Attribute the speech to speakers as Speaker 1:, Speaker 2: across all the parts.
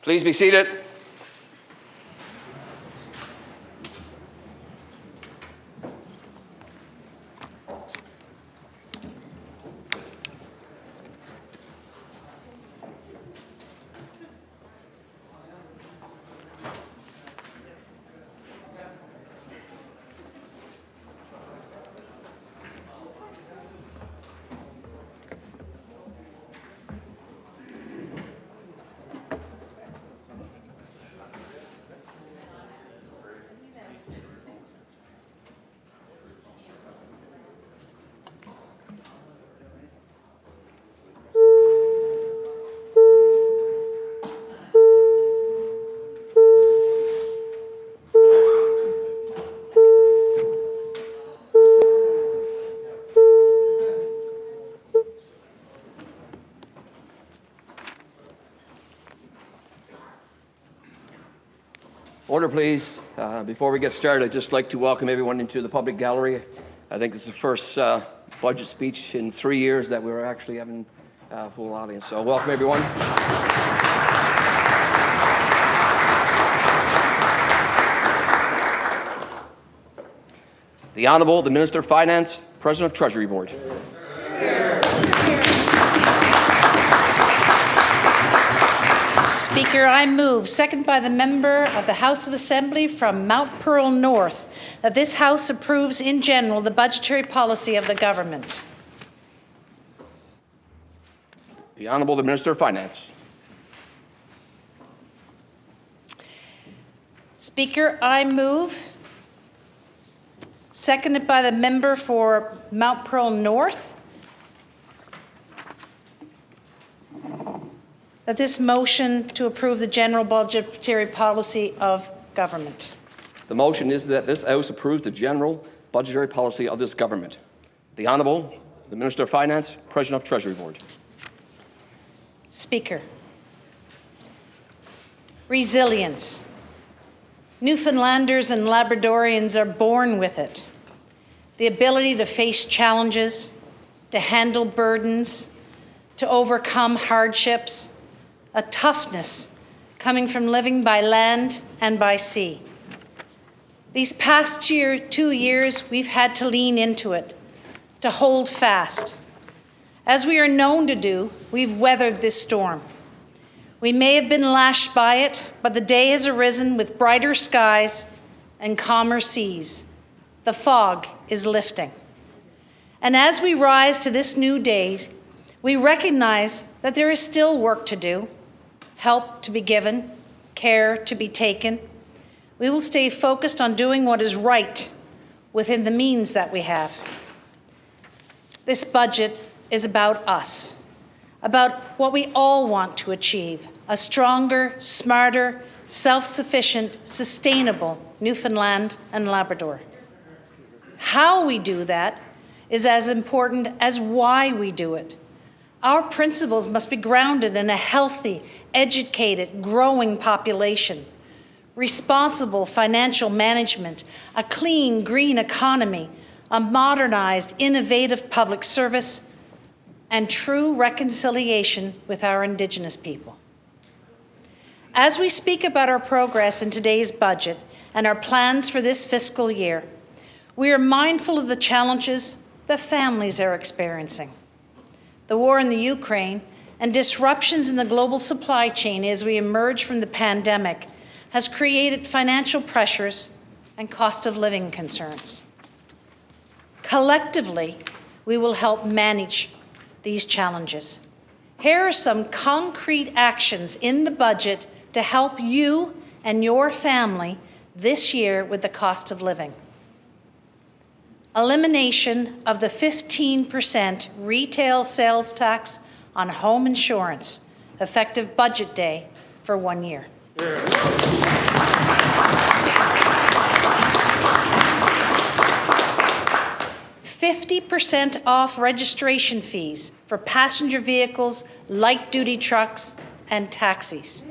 Speaker 1: Please be seated. Order, please. Before we get started, I'd just like to welcome everyone into the public gallery. I think this is the first budget speech in 3 years that we're actually having a full audience. So welcome, everyone. The Honourable, the Minister of Finance, President of Treasury Board.
Speaker 2: Speaker, I move, second by the member of the House of Assembly from Mount Pearl North, that this House approves in general the budgetary policy of the government.
Speaker 1: The Honourable, the Minister of Finance.
Speaker 2: Speaker, I move, seconded by the member for Mount Pearl North, that this motion to approve the general budgetary policy of government.
Speaker 1: The motion is that this House approves the general budgetary policy of this government. The Honourable, the Minister of Finance, President of Treasury Board.
Speaker 2: Speaker, resilience. Newfoundlanders and Labradorians are born with it. The ability to face challenges, to handle burdens, to overcome hardships, a toughness coming from living by land and by sea. These past 2 years, we've had to lean into it, to hold fast. As we are known to do, we've weathered this storm. We may have been lashed by it, but the day has arisen with brighter skies and calmer seas. The fog is lifting. And as we rise to this new day, we recognize that there is still work to do, help to be given, care to be taken. We will stay focused on doing what is right within the means that we have. This budget is about us, about what we all want to achieve, a stronger, smarter, self-sufficient, sustainable Newfoundland and Labrador. How we do that is as important as why we do it. Our principles must be grounded in a healthy, educated, growing population, responsible financial management, a clean, green economy, a modernized, innovative public service, and true reconciliation with our Indigenous people. As we speak about our progress in today's budget and our plans for this fiscal year, we are mindful of the challenges that families are experiencing. The war in the Ukraine and disruptions in the global supply chain as we emerge from the pandemic has created financial pressures and cost of living concerns. Collectively, we will help manage these challenges. Here are some concrete actions in the budget to help you and your family this year with the cost of living. Elimination of the 15% retail sales tax on home insurance, effective budget day for 1 year. 50% off registration fees for passenger vehicles, light-duty trucks, and taxis.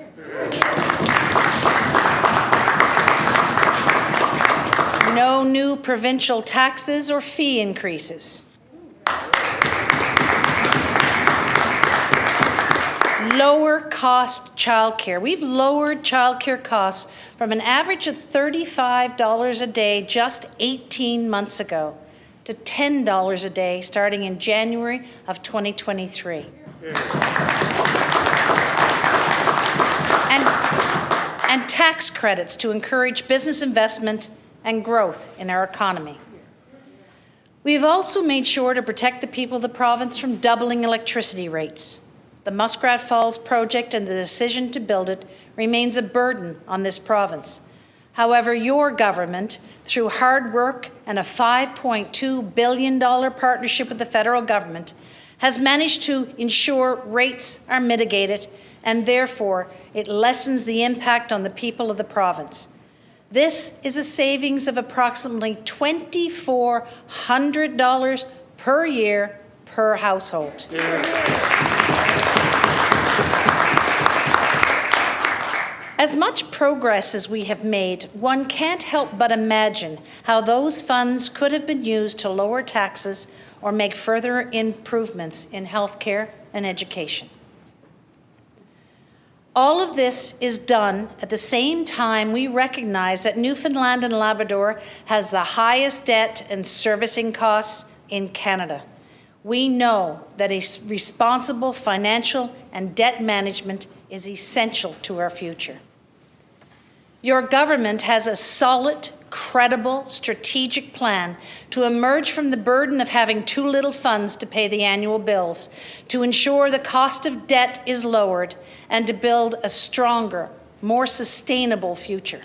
Speaker 2: No new provincial taxes or fee increases. Lower cost childcare. We've lowered childcare costs from an average of $35 a day just 18 months ago to $10 a day starting in January of 2023. And tax credits to encourage business investment and growth in our economy. We have also made sure to protect the people of the province from doubling electricity rates. The Muskrat Falls project and the decision to build it remains a burden on this province. However, your government, through hard work and a $5.2 billion partnership with the federal government, has managed to ensure rates are mitigated, and therefore it lessens the impact on the people of the province. This is a savings of approximately $2,400 per year per household. As much progress as we have made, one can't help but imagine how those funds could have been used to lower taxes or make further improvements in healthcare and education. All of this is done at the same time we recognize that Newfoundland and Labrador has the highest debt and servicing costs in Canada. We know that a responsible financial and debt management is essential to our future. Your government has a solid, credible, strategic plan to emerge from the burden of having too little funds to pay the annual bills, to ensure the cost of debt is lowered, and to build a stronger, more sustainable future.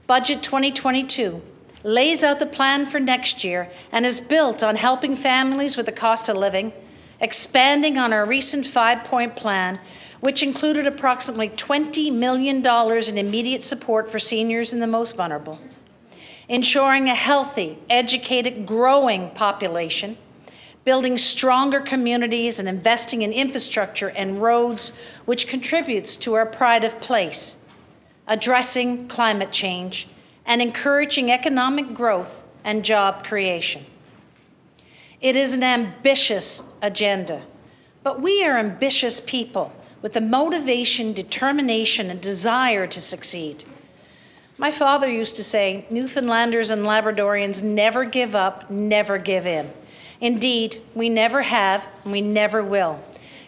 Speaker 2: Budget 2022 lays out the plan for next year and is built on helping families with the cost of living, expanding on our recent 5-point plan, which included approximately $20 million in immediate support for seniors and the most vulnerable, ensuring a healthy, educated, growing population, building stronger communities and investing in infrastructure and roads, which contributes to our pride of place, addressing climate change, and encouraging economic growth and job creation. It is an ambitious agenda, but we are ambitious people with the motivation, determination, and desire to succeed. My father used to say, Newfoundlanders and Labradorians never give up, never give in. Indeed, we never have, and we never will.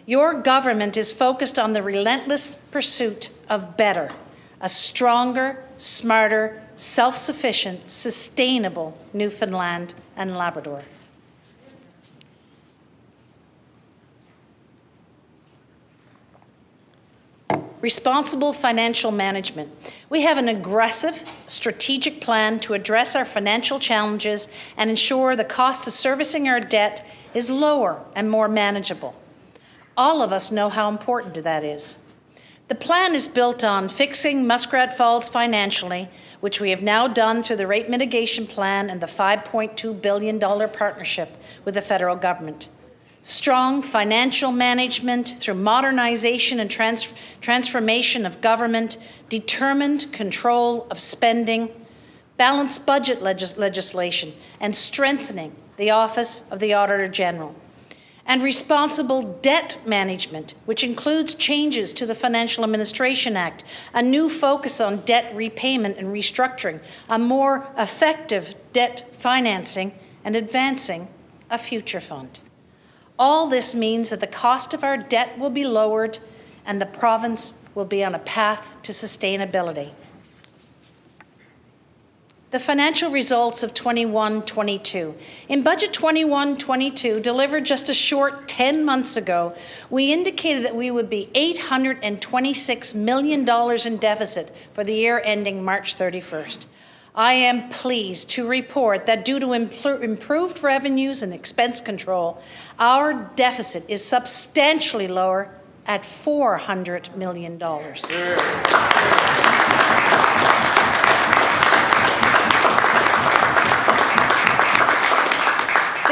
Speaker 2: Your government is focused on the relentless pursuit of better, a stronger, smarter, self-sufficient, sustainable Newfoundland and Labrador. Responsible financial management. We have an aggressive, strategic plan to address our financial challenges and ensure the cost of servicing our debt is lower and more manageable. All of us know how important that is. The plan is built on fixing Muskrat Falls financially, which we have now done through the rate mitigation plan and the $5.2 billion partnership with the federal government. Strong financial management through modernization and transformation of government, determined control of spending, balanced budget legislation, and strengthening the Office of the Auditor General. And responsible debt management, which includes changes to the Financial Administration Act, a new focus on debt repayment and restructuring, a more effective debt financing, and advancing a future fund. All this means that the cost of our debt will be lowered and the province will be on a path to sustainability. The financial results of 21-22. In Budget 21-22, delivered just a short 10 months ago, we indicated that we would be $826 million in deficit for the year ending March 31st. I am pleased to report that due to improved revenues and expense control, our deficit is substantially lower at $400 million.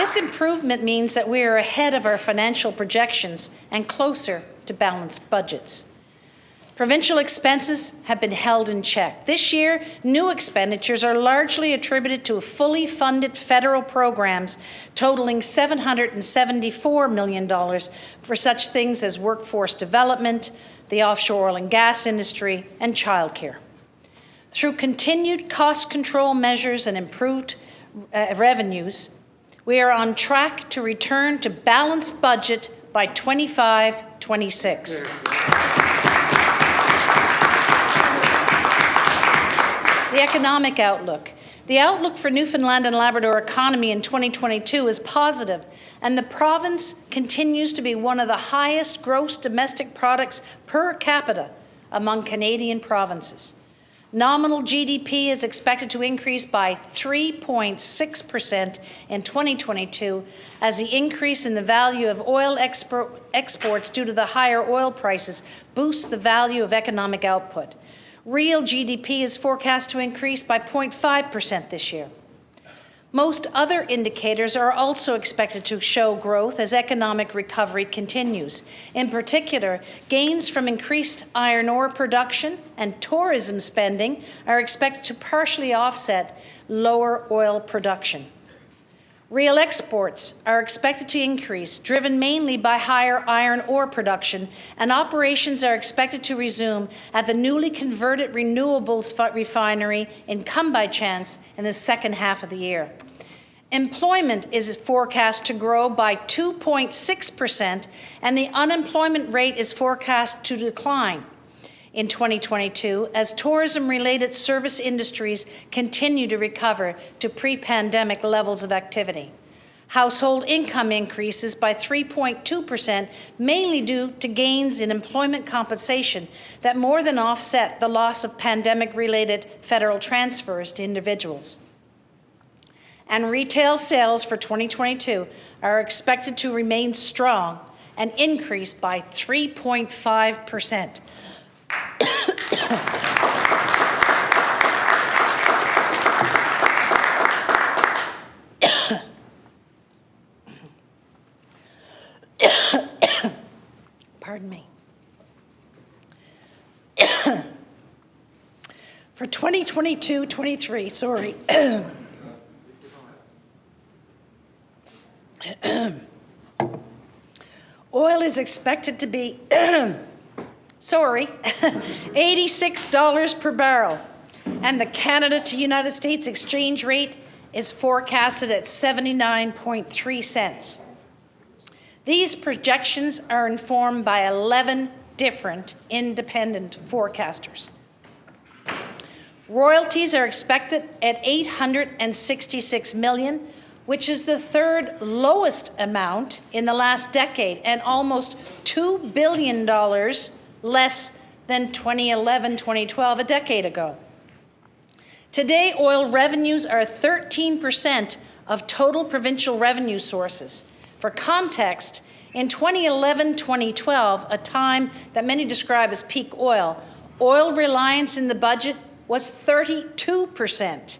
Speaker 2: This improvement means that we are ahead of our financial projections and closer to balanced budgets. Provincial expenses have been held in check. This year, new expenditures are largely attributed to fully funded federal programs totaling $774 million for such things as workforce development, the offshore oil and gas industry, and childcare. Through continued cost control measures and improved revenues, we are on track to return to balanced budget by 25-26. The economic outlook. The outlook for Newfoundland and Labrador economy in 2022 is positive, and the province continues to be one of the highest gross domestic products per capita among Canadian provinces. Nominal GDP is expected to increase by 3.6% in 2022 as the increase in the value of oil exports due to the higher oil prices boosts the value of economic output. Real GDP is forecast to increase by 0.5% this year. Most other indicators are also expected to show growth as economic recovery continues. In particular, gains from increased iron ore production and tourism spending are expected to partially offset lower oil production. Real exports are expected to increase, driven mainly by higher iron ore production, and operations are expected to resume at the newly converted renewables refinery in Come By Chance in the second half of the year. Employment is forecast to grow by 2.6%, and the unemployment rate is forecast to decline in 2022 as tourism-related service industries continue to recover to pre-pandemic levels of activity. Household income increases by 3.2%, mainly due to gains in employment compensation that more than offset the loss of pandemic-related federal transfers to individuals. And retail sales for 2022 are expected to remain strong and increase by 3.5%. Pardon me. For 2022-23, sorry. Oil is expected to be $86 per barrel, and the Canada to United States exchange rate is forecasted at 79.3 cents. These projections are informed by 11 different independent forecasters. Royalties are expected at $866 million, which is the third lowest amount in the last decade and almost $2 billion less than 2011-2012, a decade ago. Today, oil revenues are 13% of total provincial revenue sources. For context, in 2011-2012, a time that many describe as peak oil, oil reliance in the budget was 32%.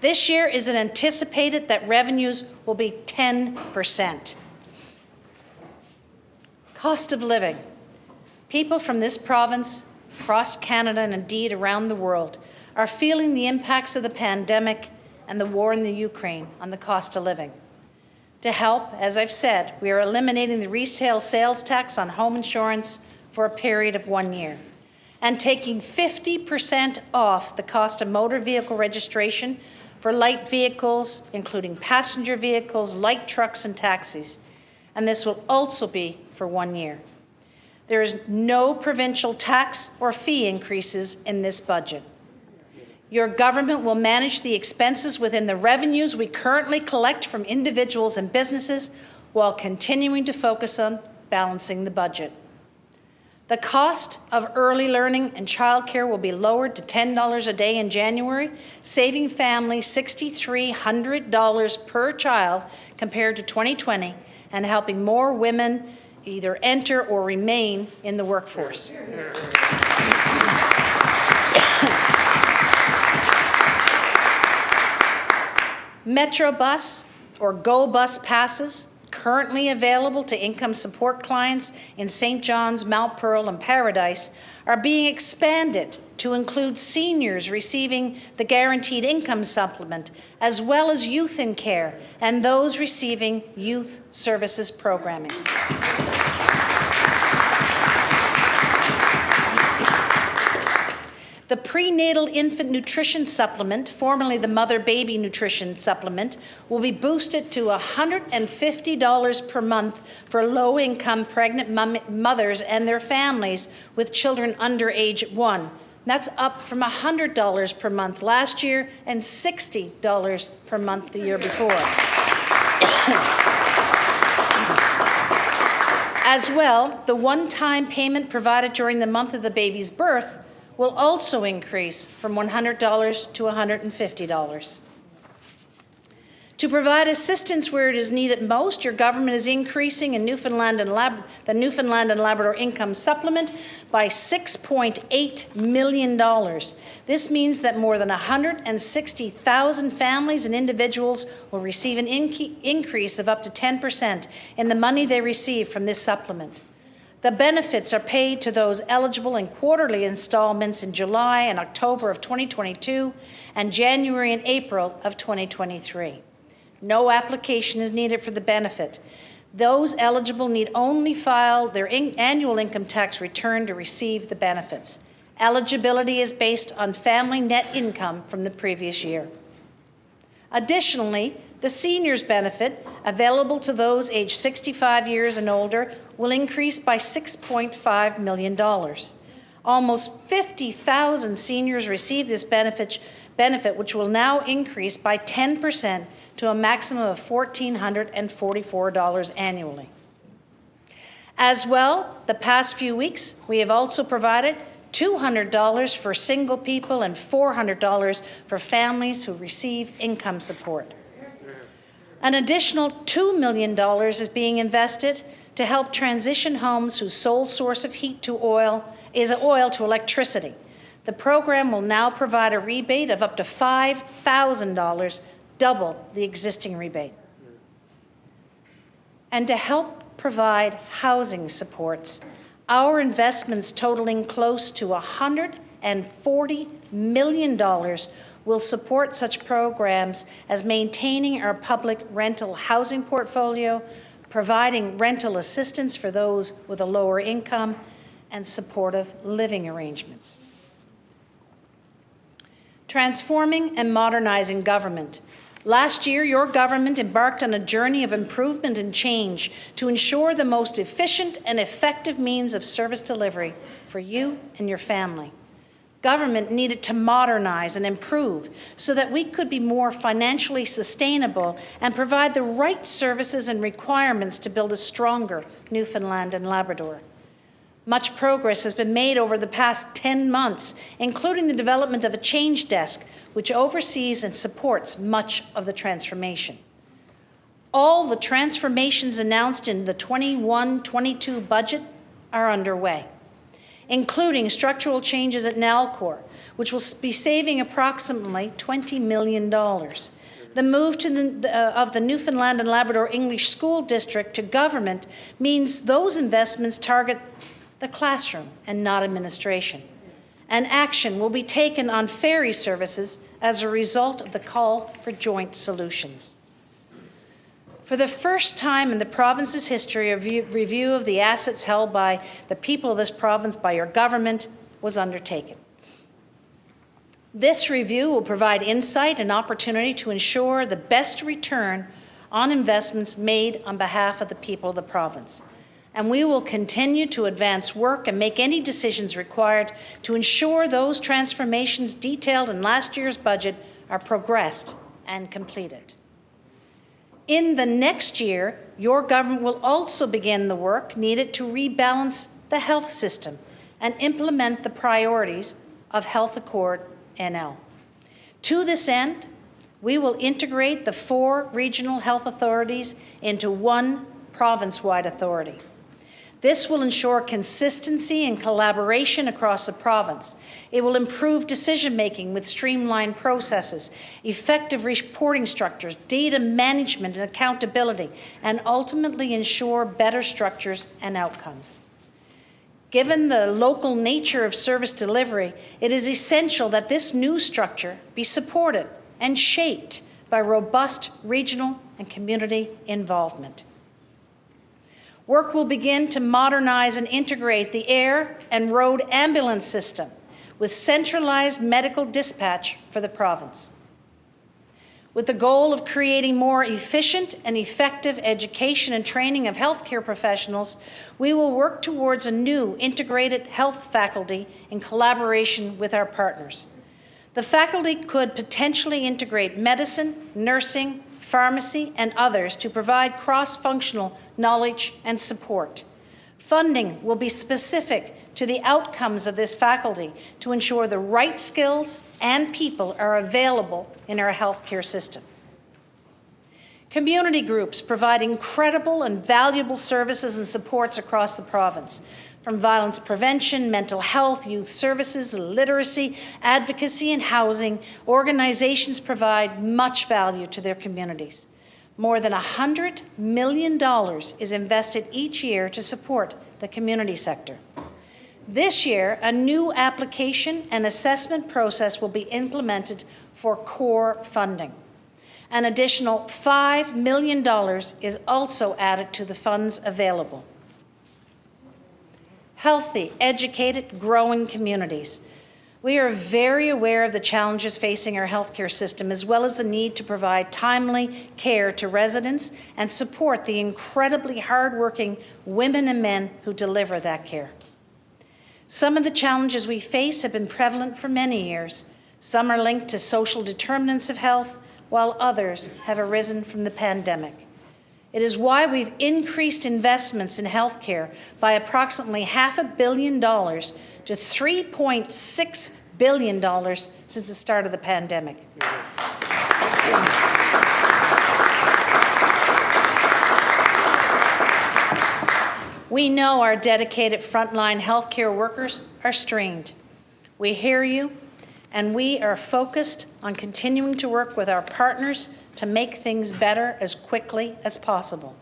Speaker 2: This year is anticipated that revenues will be 10%. Cost of living. People from this province, across Canada, and indeed around the world, are feeling the impacts of the pandemic and the war in the Ukraine on the cost of living. To help, as I've said, we are eliminating the retail sales tax on home insurance for a period of 1 year and taking 50% off the cost of motor vehicle registration for light vehicles, including passenger vehicles, light trucks, and taxis. And this will also be for 1 year. There is no provincial tax or fee increases in this budget. Your government will manage the expenses within the revenues we currently collect from individuals and businesses while continuing to focus on balancing the budget. The cost of early learning and childcare will be lowered to $10 a day in January, saving families $6,300 per child compared to 2020 and helping more women either enter or remain in the workforce. Metrobus or Go Bus passes, currently available to income support clients in St. John's, Mount Pearl, and Paradise, are being expanded to include seniors receiving the Guaranteed Income Supplement, as well as youth in care and those receiving youth services programming. The Prenatal Infant Nutrition Supplement, formerly the Mother-Baby Nutrition Supplement, will be boosted to $150 per month for low-income pregnant mothers and their families with children under age 1. That's up from $100 per month last year and $60 per month the year before. As well, the one-time payment provided during the month of the baby's birth will also increase from $100 to $150. To provide assistance where it is needed most, your government is increasing in the Newfoundland and Labrador Income Supplement by $6.8 million. This means that more than 160,000 families and individuals will receive an increase of up to 10% in the money they receive from this supplement. The benefits are paid to those eligible in quarterly installments in July and October of 2022 and January and April of 2023. No application is needed for the benefit. Those eligible need only file their annual income tax return to receive the benefits. Eligibility is based on family net income from the previous year. Additionally, the seniors benefit, available to those aged 65 years and older, will increase by $6.5 million. Almost 50,000 seniors receive this benefit, which will now increase by 10% to a maximum of $1,444 annually. As well, the past few weeks, we have also provided $200 for single people and $400 for families who receive income support. An additional $2 million is being invested to help transition homes whose sole source of heat to oil is oil to electricity. The program will now provide a rebate of up to $5,000, double the existing rebate. And to help provide housing supports, our investments totaling close to $140 million will support such programs as maintaining our public rental housing portfolio, providing rental assistance for those with a lower income, and supportive living arrangements. Transforming and modernizing government. Last year, your government embarked on a journey of improvement and change to ensure the most efficient and effective means of service delivery for you and your family. Government needed to modernize and improve so that we could be more financially sustainable and provide the right services and requirements to build a stronger Newfoundland and Labrador. Much progress has been made over the past 10 months, including the development of a change desk, which oversees and supports much of the transformation. All the transformations announced in the 21-22 budget are underway, including structural changes at Nalcor, which will be saving approximately $20 million. The move of the Newfoundland and Labrador English School District to government means those investments target the classroom and not administration. And action will be taken on ferry services as a result of the call for joint solutions. For the first time in the province's history, a review of the assets held by the people of this province by your government was undertaken. This review will provide insight and opportunity to ensure the best return on investments made on behalf of the people of the province. And we will continue to advance work and make any decisions required to ensure those transformations detailed in last year's budget are progressed and completed. In the next year, your government will also begin the work needed to rebalance the health system and implement the priorities of Health Accord NL. To this end, we will integrate the 4 regional health authorities into one province-wide authority. This will ensure consistency and collaboration across the province. It will improve decision-making with streamlined processes, effective reporting structures, data management and accountability, and ultimately ensure better structures and outcomes. Given the local nature of service delivery, it is essential that this new structure be supported and shaped by robust regional and community involvement. Work will begin to modernize and integrate the air and road ambulance system with centralized medical dispatch for the province. With the goal of creating more efficient and effective education and training of healthcare professionals, we will work towards a new integrated health faculty in collaboration with our partners. The faculty could potentially integrate medicine, nursing, pharmacy, and others to provide cross-functional knowledge and support. Funding will be specific to the outcomes of this faculty to ensure the right skills and people are available in our healthcare system. Community groups provide incredible and valuable services and supports across the province, from violence prevention, mental health, youth services, literacy, advocacy, and housing. Organizations provide much value to their communities. More than $100 million is invested each year to support the community sector. This year, a new application and assessment process will be implemented for core funding. An additional $5 million is also added to the funds available. Healthy, educated, growing communities. We are very aware of the challenges facing our healthcare system, as well as the need to provide timely care to residents and support the incredibly hardworking women and men who deliver that care. Some of the challenges we face have been prevalent for many years. Some are linked to social determinants of health, while others have arisen from the pandemic. It is why we've increased investments in healthcare by approximately $500 million to $3.6 billion since the start of the pandemic. We know our dedicated frontline healthcare workers are strained. We hear you, and we are focused on continuing to work with our partners to make things better as quickly as possible.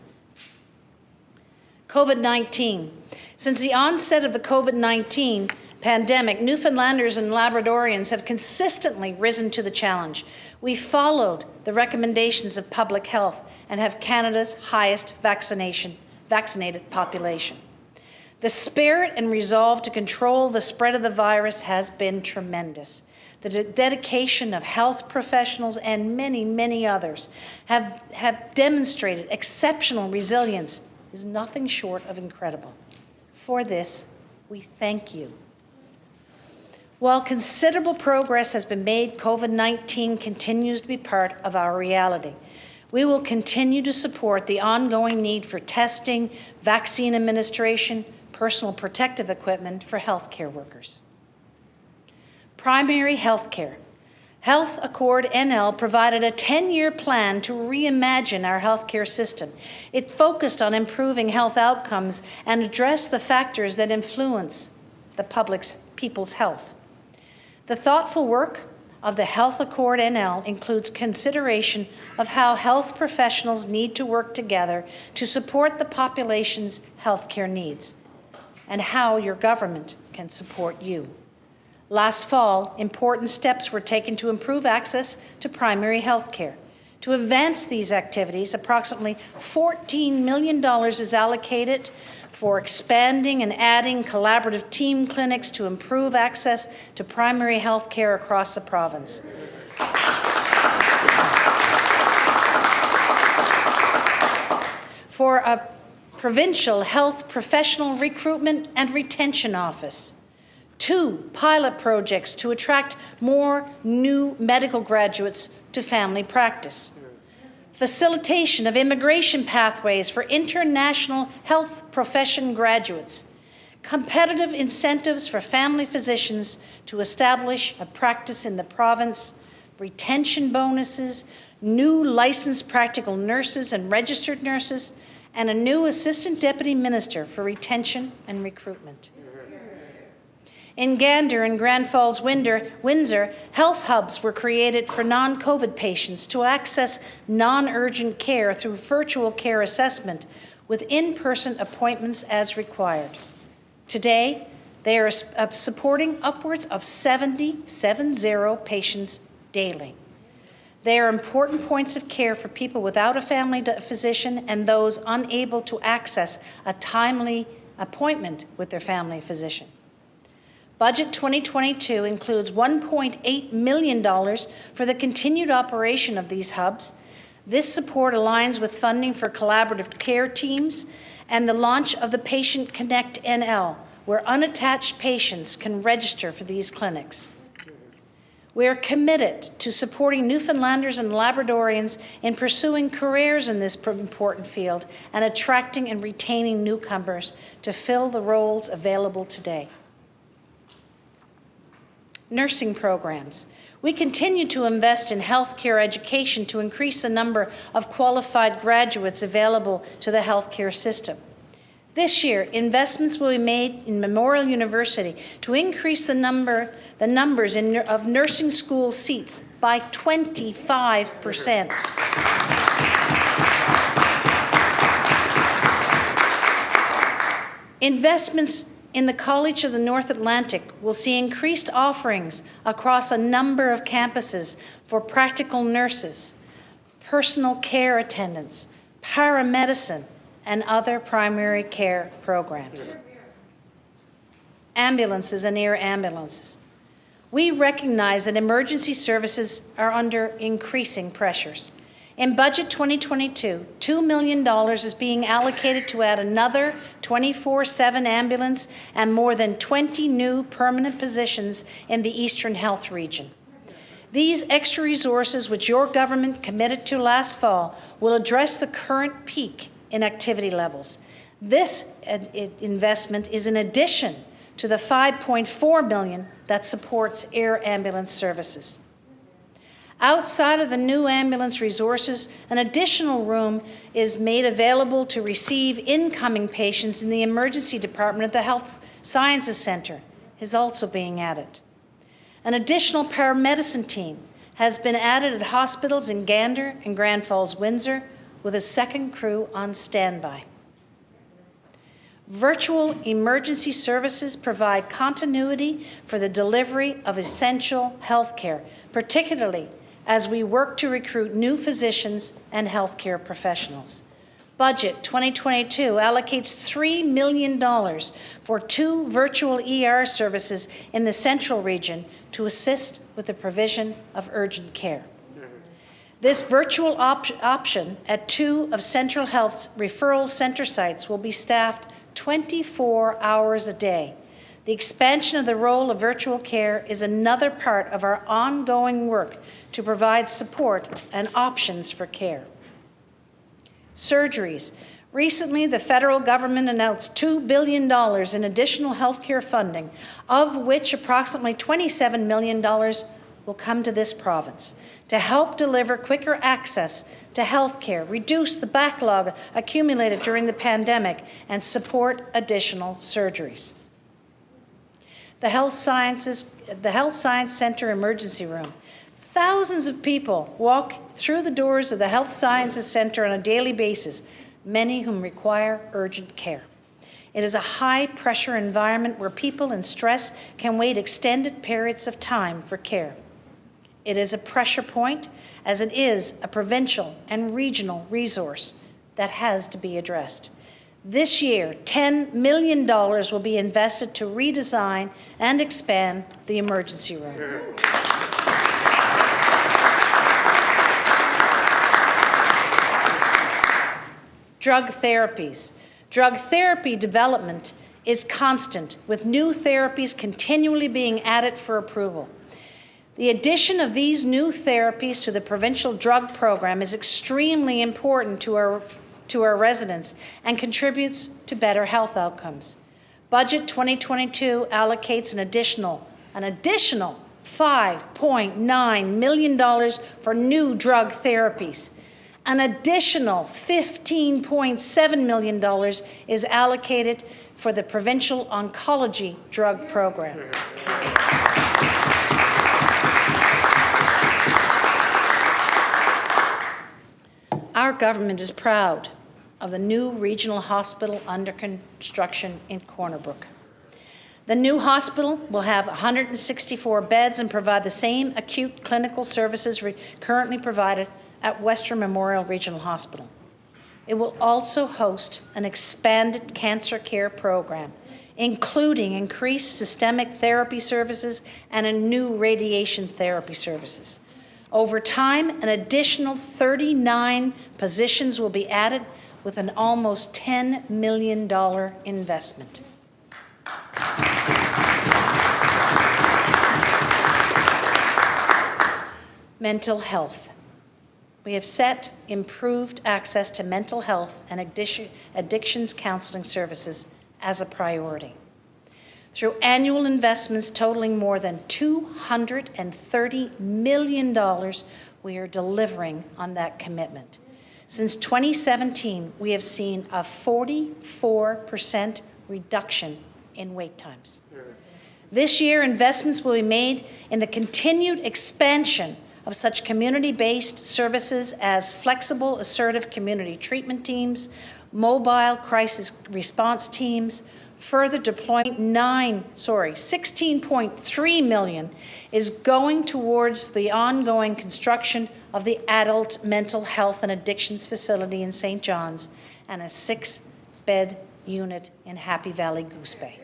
Speaker 2: COVID-19. Since the onset of the COVID-19 pandemic, Newfoundlanders and Labradorians have consistently risen to the challenge. We followed the recommendations of public health and have Canada's highest vaccinated population. The spirit and resolve to control the spread of the virus has been tremendous. The dedication of health professionals and many, many others have demonstrated exceptional resilience is nothing short of incredible. For this, we thank you. While considerable progress has been made, COVID-19 continues to be part of our reality. We will continue to support the ongoing need for testing, vaccine administration, personal protective equipment for healthcare workers. Primary health care. Health Accord NL provided a 10-year plan to reimagine our healthcare system. It focused on improving health outcomes and addressed the factors that influence the people's health. The thoughtful work of the Health Accord NL includes consideration of how health professionals need to work together to support the population's healthcare needs, and how your government can support you. Last fall, important steps were taken to improve access to primary health care. To advance these activities, approximately $14 million is allocated for expanding and adding collaborative team clinics to improve access to primary health care across the province. For a provincial health professional recruitment and retention office. 2 pilot projects to attract more new medical graduates to family practice. Facilitation of immigration pathways for international health profession graduates. Competitive incentives for family physicians to establish a practice in the province. Retention bonuses, new licensed practical nurses and registered nurses, and a new Assistant Deputy Minister for Retention and Recruitment. In Gander and Grand Falls, Windsor, health hubs were created for non-COVID patients to access non-urgent care through virtual care assessment with in-person appointments as required. Today, they are supporting upwards of 70 patients daily. They are important points of care for people without a family physician and those unable to access a timely appointment with their family physician. Budget 2022 includes $1.8 million for the continued operation of these hubs. This support aligns with funding for collaborative care teams and the launch of the Patient Connect NL, where unattached patients can register for these clinics. We are committed to supporting Newfoundlanders and Labradorians in pursuing careers in this important field and attracting and retaining newcomers to fill the roles available today. Nursing programs. We continue to invest in healthcare education to increase the number of qualified graduates available to the healthcare system. This year, investments will be made in Memorial University to increase the numbers of nursing school seats by 25%. Investments in the College of the North Atlantic will see increased offerings across a number of campuses for practical nurses, personal care attendants, paramedicine, and other primary care programs. Ambulances and air ambulances. We recognize that emergency services are under increasing pressures. In Budget 2022, $2 million is being allocated to add another 24/7 ambulance and more than 20 new permanent positions in the Eastern Health Region. These extra resources, which your government committed to last fall, will address the current peak in activity levels. This investment is in addition to the $5.4 million that supports air ambulance services. Outside of the new ambulance resources, an additional room is made available to receive incoming patients in the emergency department at the Health Sciences Centre is also being added. An additional paramedicine team has been added at hospitals in Gander and Grand Falls, Windsor, with a second crew on standby. Virtual emergency services provide continuity for the delivery of essential health care, particularly as we work to recruit new physicians and healthcare professionals. Budget 2022 allocates $3 million for 2 virtual ER services in the Central Region to assist with the provision of urgent care. This virtual option at 2 of Central Health's referral center sites will be staffed 24 hours a day. The expansion of the role of virtual care is another part of our ongoing work to provide support and options for care. Surgeries. Recently, the federal government announced $2 billion in additional healthcare funding, of which approximately $27 million will come to this province to help deliver quicker access to health care, reduce the backlog accumulated during the pandemic, and support additional surgeries. The Health Science Centre Emergency Room. Thousands of people walk through the doors of the Health Sciences Centre on a daily basis, many whom require urgent care. It is a high-pressure environment where people in stress can wait extended periods of time for care. It is a pressure point, as it is a provincial and regional resource that has to be addressed. This year, $10 million will be invested to redesign and expand the emergency room. Drug therapies. Drug therapy development is constant, with new therapies continually being added for approval. The addition of these new therapies to the provincial drug program is extremely important to our residents and contributes to better health outcomes. Budget 2022 allocates an additional $5.9 million for new drug therapies. An additional $15.7 million is allocated for the provincial oncology drug program. Our government is proud of the new regional hospital under construction in Corner Brook. The new hospital will have 164 beds and provide the same acute clinical services currently provided at Western Memorial Regional Hospital. It will also host an expanded cancer care program, including increased systemic therapy services and a new radiation therapy services. Over time, an additional 39 positions will be added with an almost $10 million investment. Mental health. We have set improved access to mental health and addictions counseling services as a priority. Through annual investments totaling more than $230 million, we are delivering on that commitment. Since 2017, we have seen a 44% reduction in wait times. This year, investments will be made in the continued expansion of such community-based services as flexible, assertive community treatment teams, mobile crisis response teams. Further deployment, $16.3 million is going towards the ongoing construction of the adult mental health and addictions facility in St. John's and a 6-bed unit in Happy Valley Goose Bay.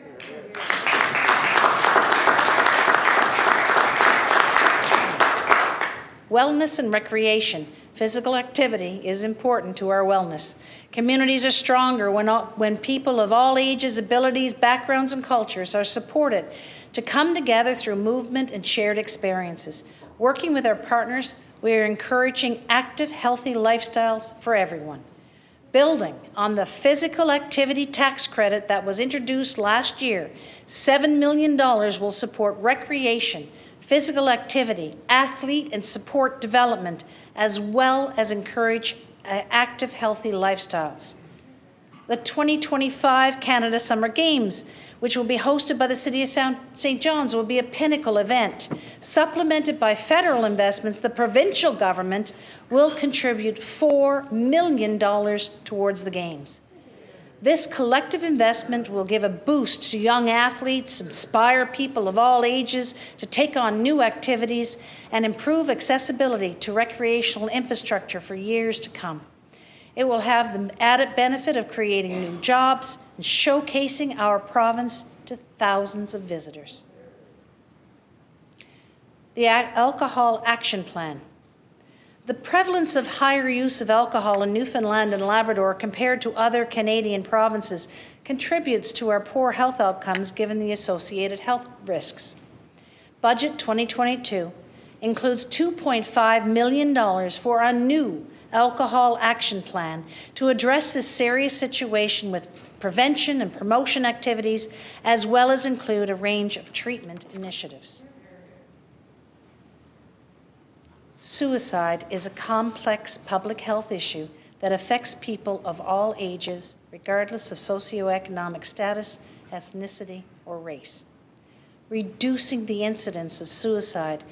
Speaker 2: Wellness and recreation. Physical activity is important to our wellness. Communities are stronger when people of all ages, abilities, backgrounds, and cultures are supported to come together through movement and shared experiences. Working with our partners, we are encouraging active, healthy lifestyles for everyone. Building on the physical activity tax credit that was introduced last year, $7 million will support recreation, physical activity, athlete and support development, as well as encourage active, healthy lifestyles. The 2025 Canada Summer Games, which will be hosted by the City of St. John's, will be a pinnacle event. Supplemented by federal investments, the provincial government will contribute $4 million towards the Games. This collective investment will give a boost to young athletes, inspire people of all ages to take on new activities, and improve accessibility to recreational infrastructure for years to come. It will have the added benefit of creating new jobs and showcasing our province to thousands of visitors. The Alcohol Action Plan. The prevalence of higher use of alcohol in Newfoundland and Labrador compared to other Canadian provinces contributes to our poor health outcomes given the associated health risks. Budget 2022 includes $2.5 million for a new alcohol action plan to address this serious situation with prevention and promotion activities, as well as include a range of treatment initiatives. Suicide is a complex public health issue that affects people of all ages, regardless of socioeconomic status, ethnicity, or race. Reducing the incidence of suicide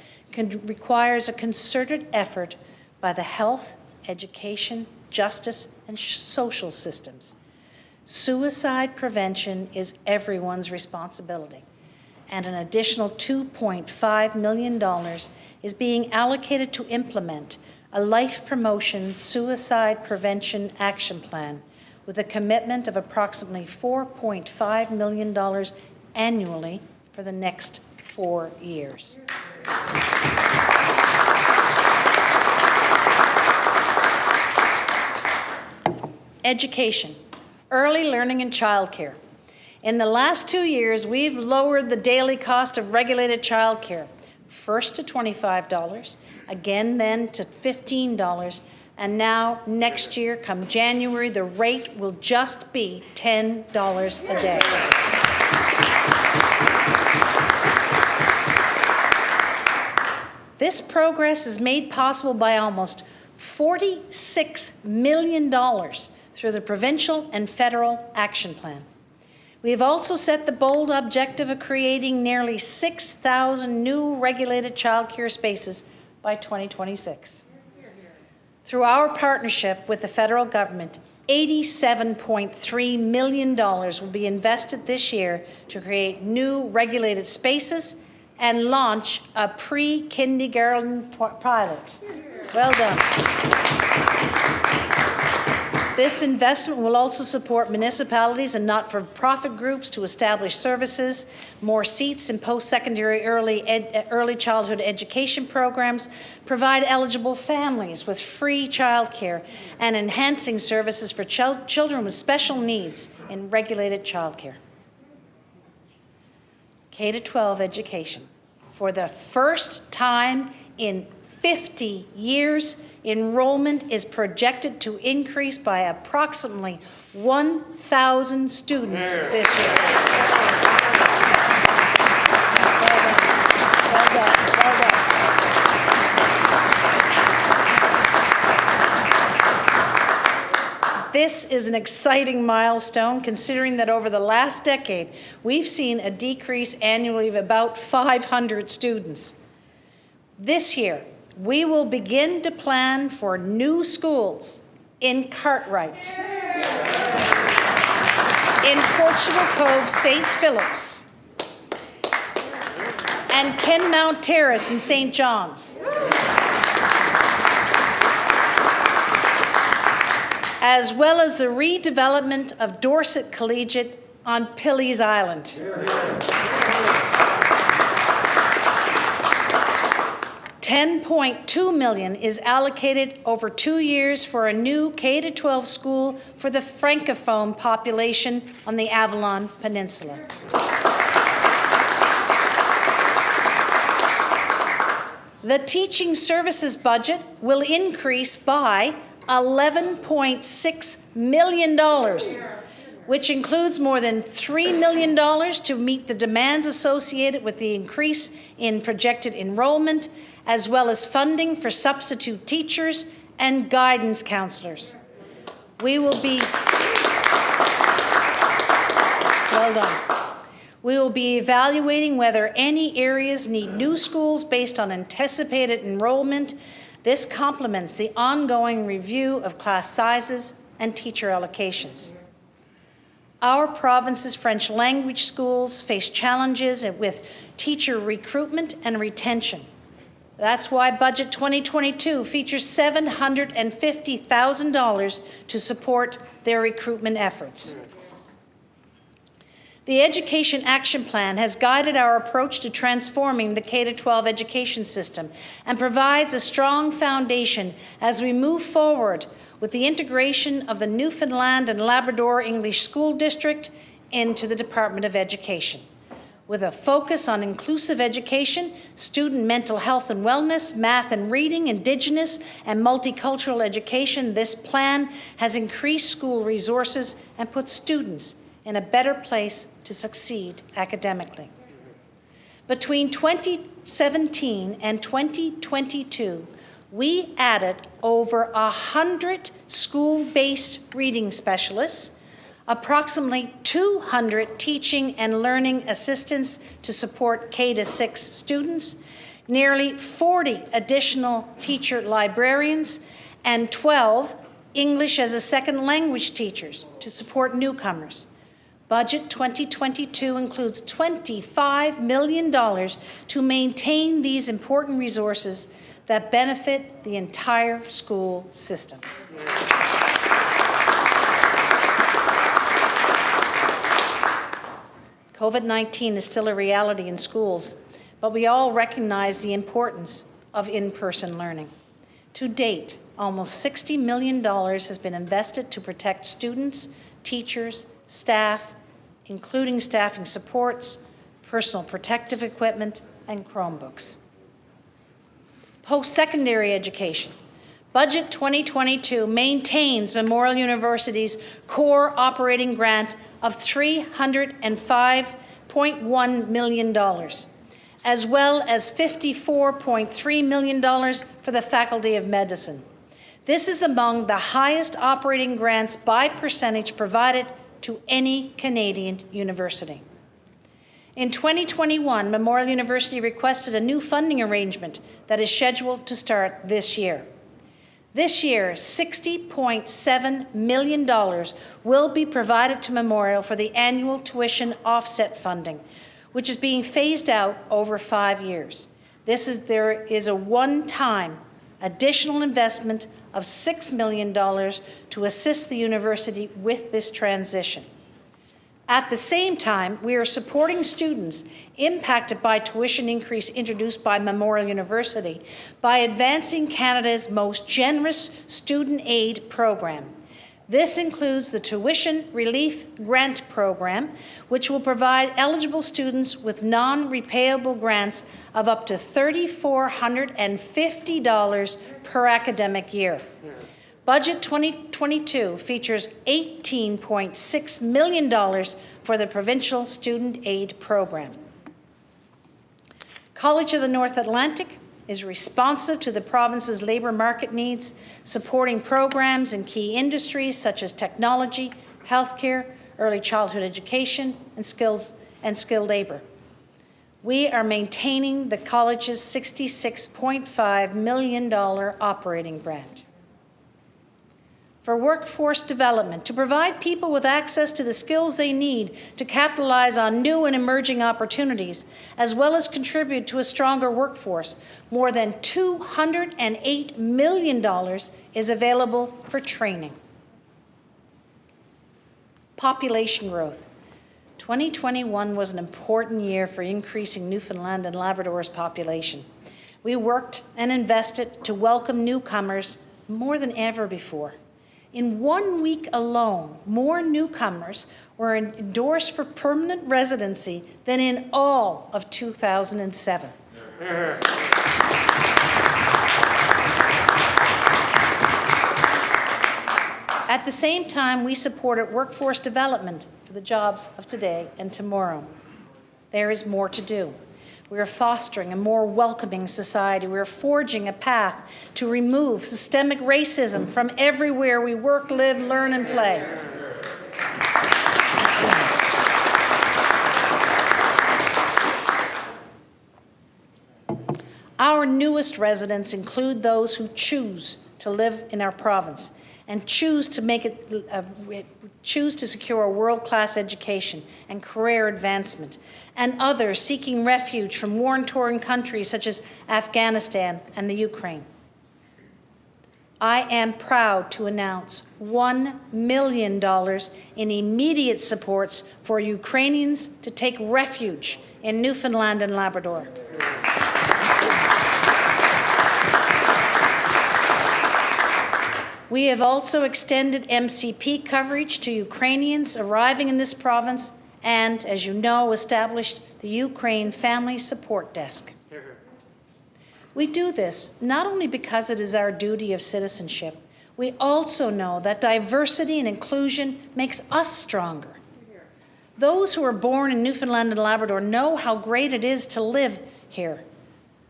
Speaker 2: requires a concerted effort by the health, education, justice, and social systems. Suicide prevention is everyone's responsibility, and an additional $2.5 million is being allocated to implement a life promotion suicide prevention action plan with a commitment of approximately $4.5 million annually for the next 4 years. Education, early learning and childcare. In the last 2 years, we've lowered the daily cost of regulated childcare, first to $25, again then to $15, and now next year, come January, the rate will just be $10 a day. This progress is made possible by almost $46 million through the provincial and federal action plan. We have also set the bold objective of creating nearly 6,000 new regulated childcare spaces by 2026. Through our partnership with the federal government, $87.3 million will be invested this year to create new regulated spaces and launch a pre-kindergarten pilot. Well done. This investment will also support municipalities and not-for-profit groups to establish services, more seats in post-secondary early childhood education programs, provide eligible families with free childcare, and enhancing services for children with special needs in regulated childcare. K-12 education. For the first time in 50 years, enrollment is projected to increase by approximately 1,000 students this year. Well done. This is an exciting milestone, considering that over the last decade, we've seen a decrease annually of about 500 students. This year, we will begin to plan for new schools in Cartwright, in Portugal Cove, St. Philip's, and Kenmount Terrace in St. John's, as well as the redevelopment of Dorset Collegiate on Pilley's Island. $10.2 million is allocated over 2 years for a new K-12 school for the Francophone population on the Avalon Peninsula. The teaching services budget will increase by $11.6 million, which includes more than $3 million to meet the demands associated with the increase in projected enrollment, as well as funding for substitute teachers and guidance counselors. We will be evaluating whether any areas need new schools based on anticipated enrollment. This complements the ongoing review of class sizes and teacher allocations. Our province's French language schools face challenges with teacher recruitment and retention. That's why Budget 2022 features $750,000 to support their recruitment efforts. The Education Action Plan has guided our approach to transforming the K-12 education system and provides a strong foundation as we move forward with the integration of the Newfoundland and Labrador English School District into the Department of Education. With a focus on inclusive education, student mental health and wellness, math and reading, Indigenous and multicultural education, this plan has increased school resources and put students in a better place to succeed academically. Between 2017 and 2022, we added over 100 school-based reading specialists, approximately 200 teaching and learning assistants to support K-6 students, nearly 40 additional teacher librarians, and 12 English as a second language teachers to support newcomers. Budget 2022 includes $25 million to maintain these important resources that benefit the entire school system. COVID-19 is still a reality in schools, but we all recognize the importance of in-person learning. To date, almost $60 million has been invested to protect students, teachers, staff, including staffing supports, personal protective equipment, and Chromebooks. Post-secondary education. Budget 2022 maintains Memorial University's core operating grant of $305.1 million, as well as $54.3 million for the Faculty of Medicine. This is among the highest operating grants by percentage provided to any Canadian university. In 2021, Memorial University requested a new funding arrangement that is scheduled to start this year. This year, $60.7 million will be provided to Memorial for the annual tuition offset funding, which is being phased out over 5 years. There is a one-time additional investment of $6 million to assist the university with this transition. At the same time, we are supporting students impacted by tuition increase introduced by Memorial University by advancing Canada's most generous student aid program. This includes the Tuition Relief Grant Program, which will provide eligible students with non-repayable grants of up to $3,450 per academic year. Budget 2022 features $18.6 million for the provincial student aid program. College of the North Atlantic is responsive to the province's labour market needs, supporting programs in key industries such as technology, healthcare, early childhood education, and skilled labour. We are maintaining the college's $66.5 million operating grant. For workforce development, to provide people with access to the skills they need to capitalize on new and emerging opportunities, as well as contribute to a stronger workforce, more than $208 million is available for training. Population growth. 2021 was an important year for increasing Newfoundland and Labrador's population. We worked and invested to welcome newcomers more than ever before. In 1 week alone, more newcomers were endorsed for permanent residency than in all of 2007. At the same time, we supported workforce development for the jobs of today and tomorrow. There is more to do. We are fostering a more welcoming society. We are forging a path to remove systemic racism from everywhere we work, live, learn, and play. Our newest residents include those who choose to live in our province and choose to secure a world-class education and career advancement, and others seeking refuge from war-torn countries such as Afghanistan and the Ukraine. I am proud to announce $1 million in immediate supports for Ukrainians to take refuge in Newfoundland and Labrador. We have also extended MCP coverage to Ukrainians arriving in this province and, as you know, established the Ukraine Family Support Desk. We do this not only because it is our duty of citizenship, we also know that diversity and inclusion makes us stronger. Those who are born in Newfoundland and Labrador know how great it is to live here.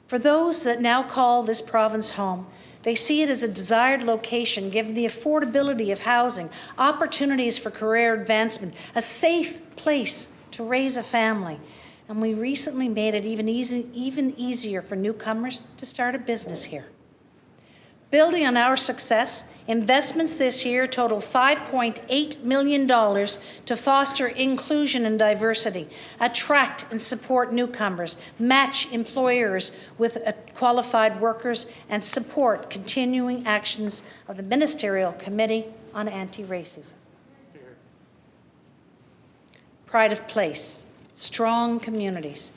Speaker 2: For those that now call this province home, they see it as a desired location, given the affordability of housing, opportunities for career advancement, a safe place to raise a family. And we recently made it even easier for newcomers to start a business here. Building on our success, investments this year total $5.8 million to foster inclusion and diversity, attract and support newcomers, match employers with qualified workers, and support continuing actions of the Ministerial Committee on Anti-Racism. Pride of place, strong communities.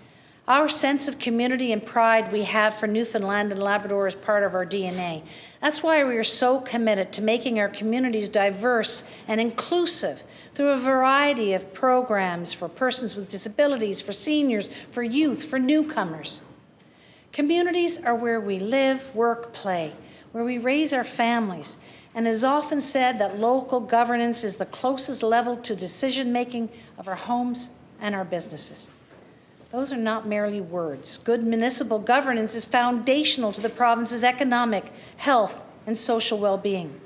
Speaker 2: Our sense of community and pride we have for Newfoundland and Labrador is part of our DNA. That's why we are so committed to making our communities diverse and inclusive through a variety of programs for persons with disabilities, for seniors, for youth, for newcomers. Communities are where we live, work, play, where we raise our families, and it is often said that local governance is the closest level to decision-making of our homes and our businesses. Those are not merely words. Good municipal governance is foundational to the province's economic, health, and and social well-being.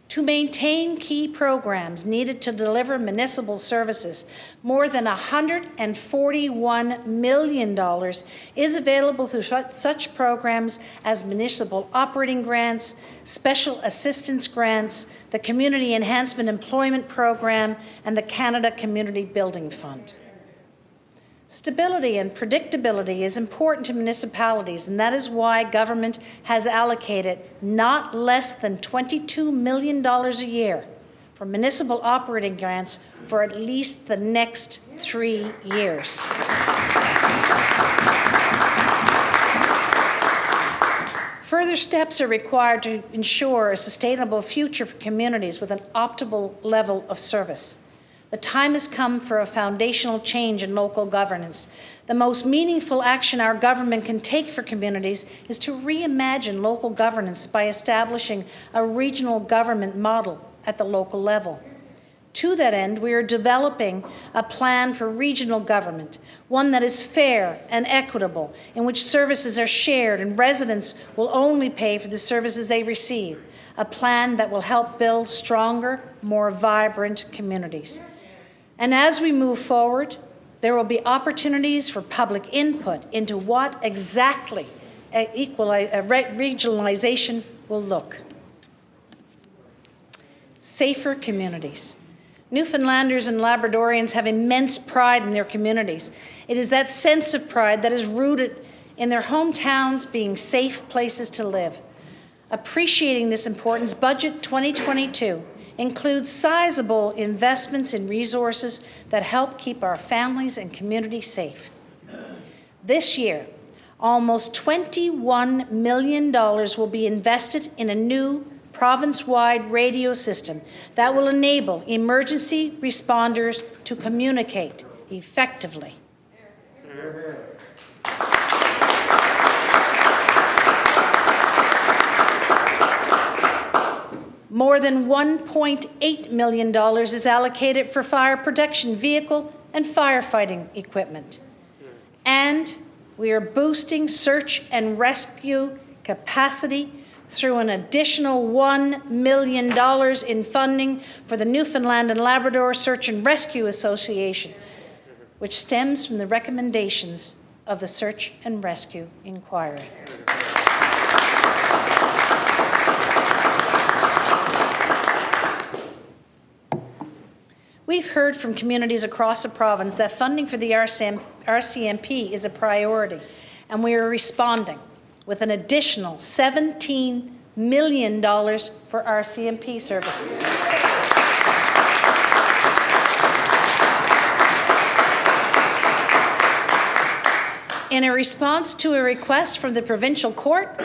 Speaker 2: To maintain key programs needed to deliver municipal services, more than $141 million is available through such programs as municipal operating grants, special assistance grants, the Community Enhancement Employment Program, and the Canada Community Building Fund. Stability and predictability is important to municipalities, and that is why government has allocated not less than $22 million a year for municipal operating grants for at least the next 3 years. Further steps are required to ensure a sustainable future for communities with an optimal level of service. The time has come for a foundational change in local governance. The most meaningful action our government can take for communities is to reimagine local governance by establishing a regional government model at the local level. To that end, we are developing a plan for regional government, one that is fair and equitable, in which services are shared and residents will only pay for the services they receive. A plan that will help build stronger, more vibrant communities. And as we move forward, there will be opportunities for public input into what exactly regionalization will look. Safer communities. Newfoundlanders and Labradorians have immense pride in their communities. It is that sense of pride that is rooted in their hometowns being safe places to live. Appreciating this importance, Budget 2022 includes sizable investments in resources that help keep our families and communities safe. This year, almost $21 million will be invested in a new province-wide radio system that will enable emergency responders to communicate effectively. More than $1.8 million is allocated for fire protection vehicle and firefighting equipment. And we are boosting search and rescue capacity through an additional $1 million in funding for the Newfoundland and Labrador Search and Rescue Association, which stems from the recommendations of the Search and Rescue Inquiry. We've heard from communities across the province that funding for the RCMP is a priority, and we are responding with an additional $17 million for RCMP services. In a response to a request from the Provincial Court,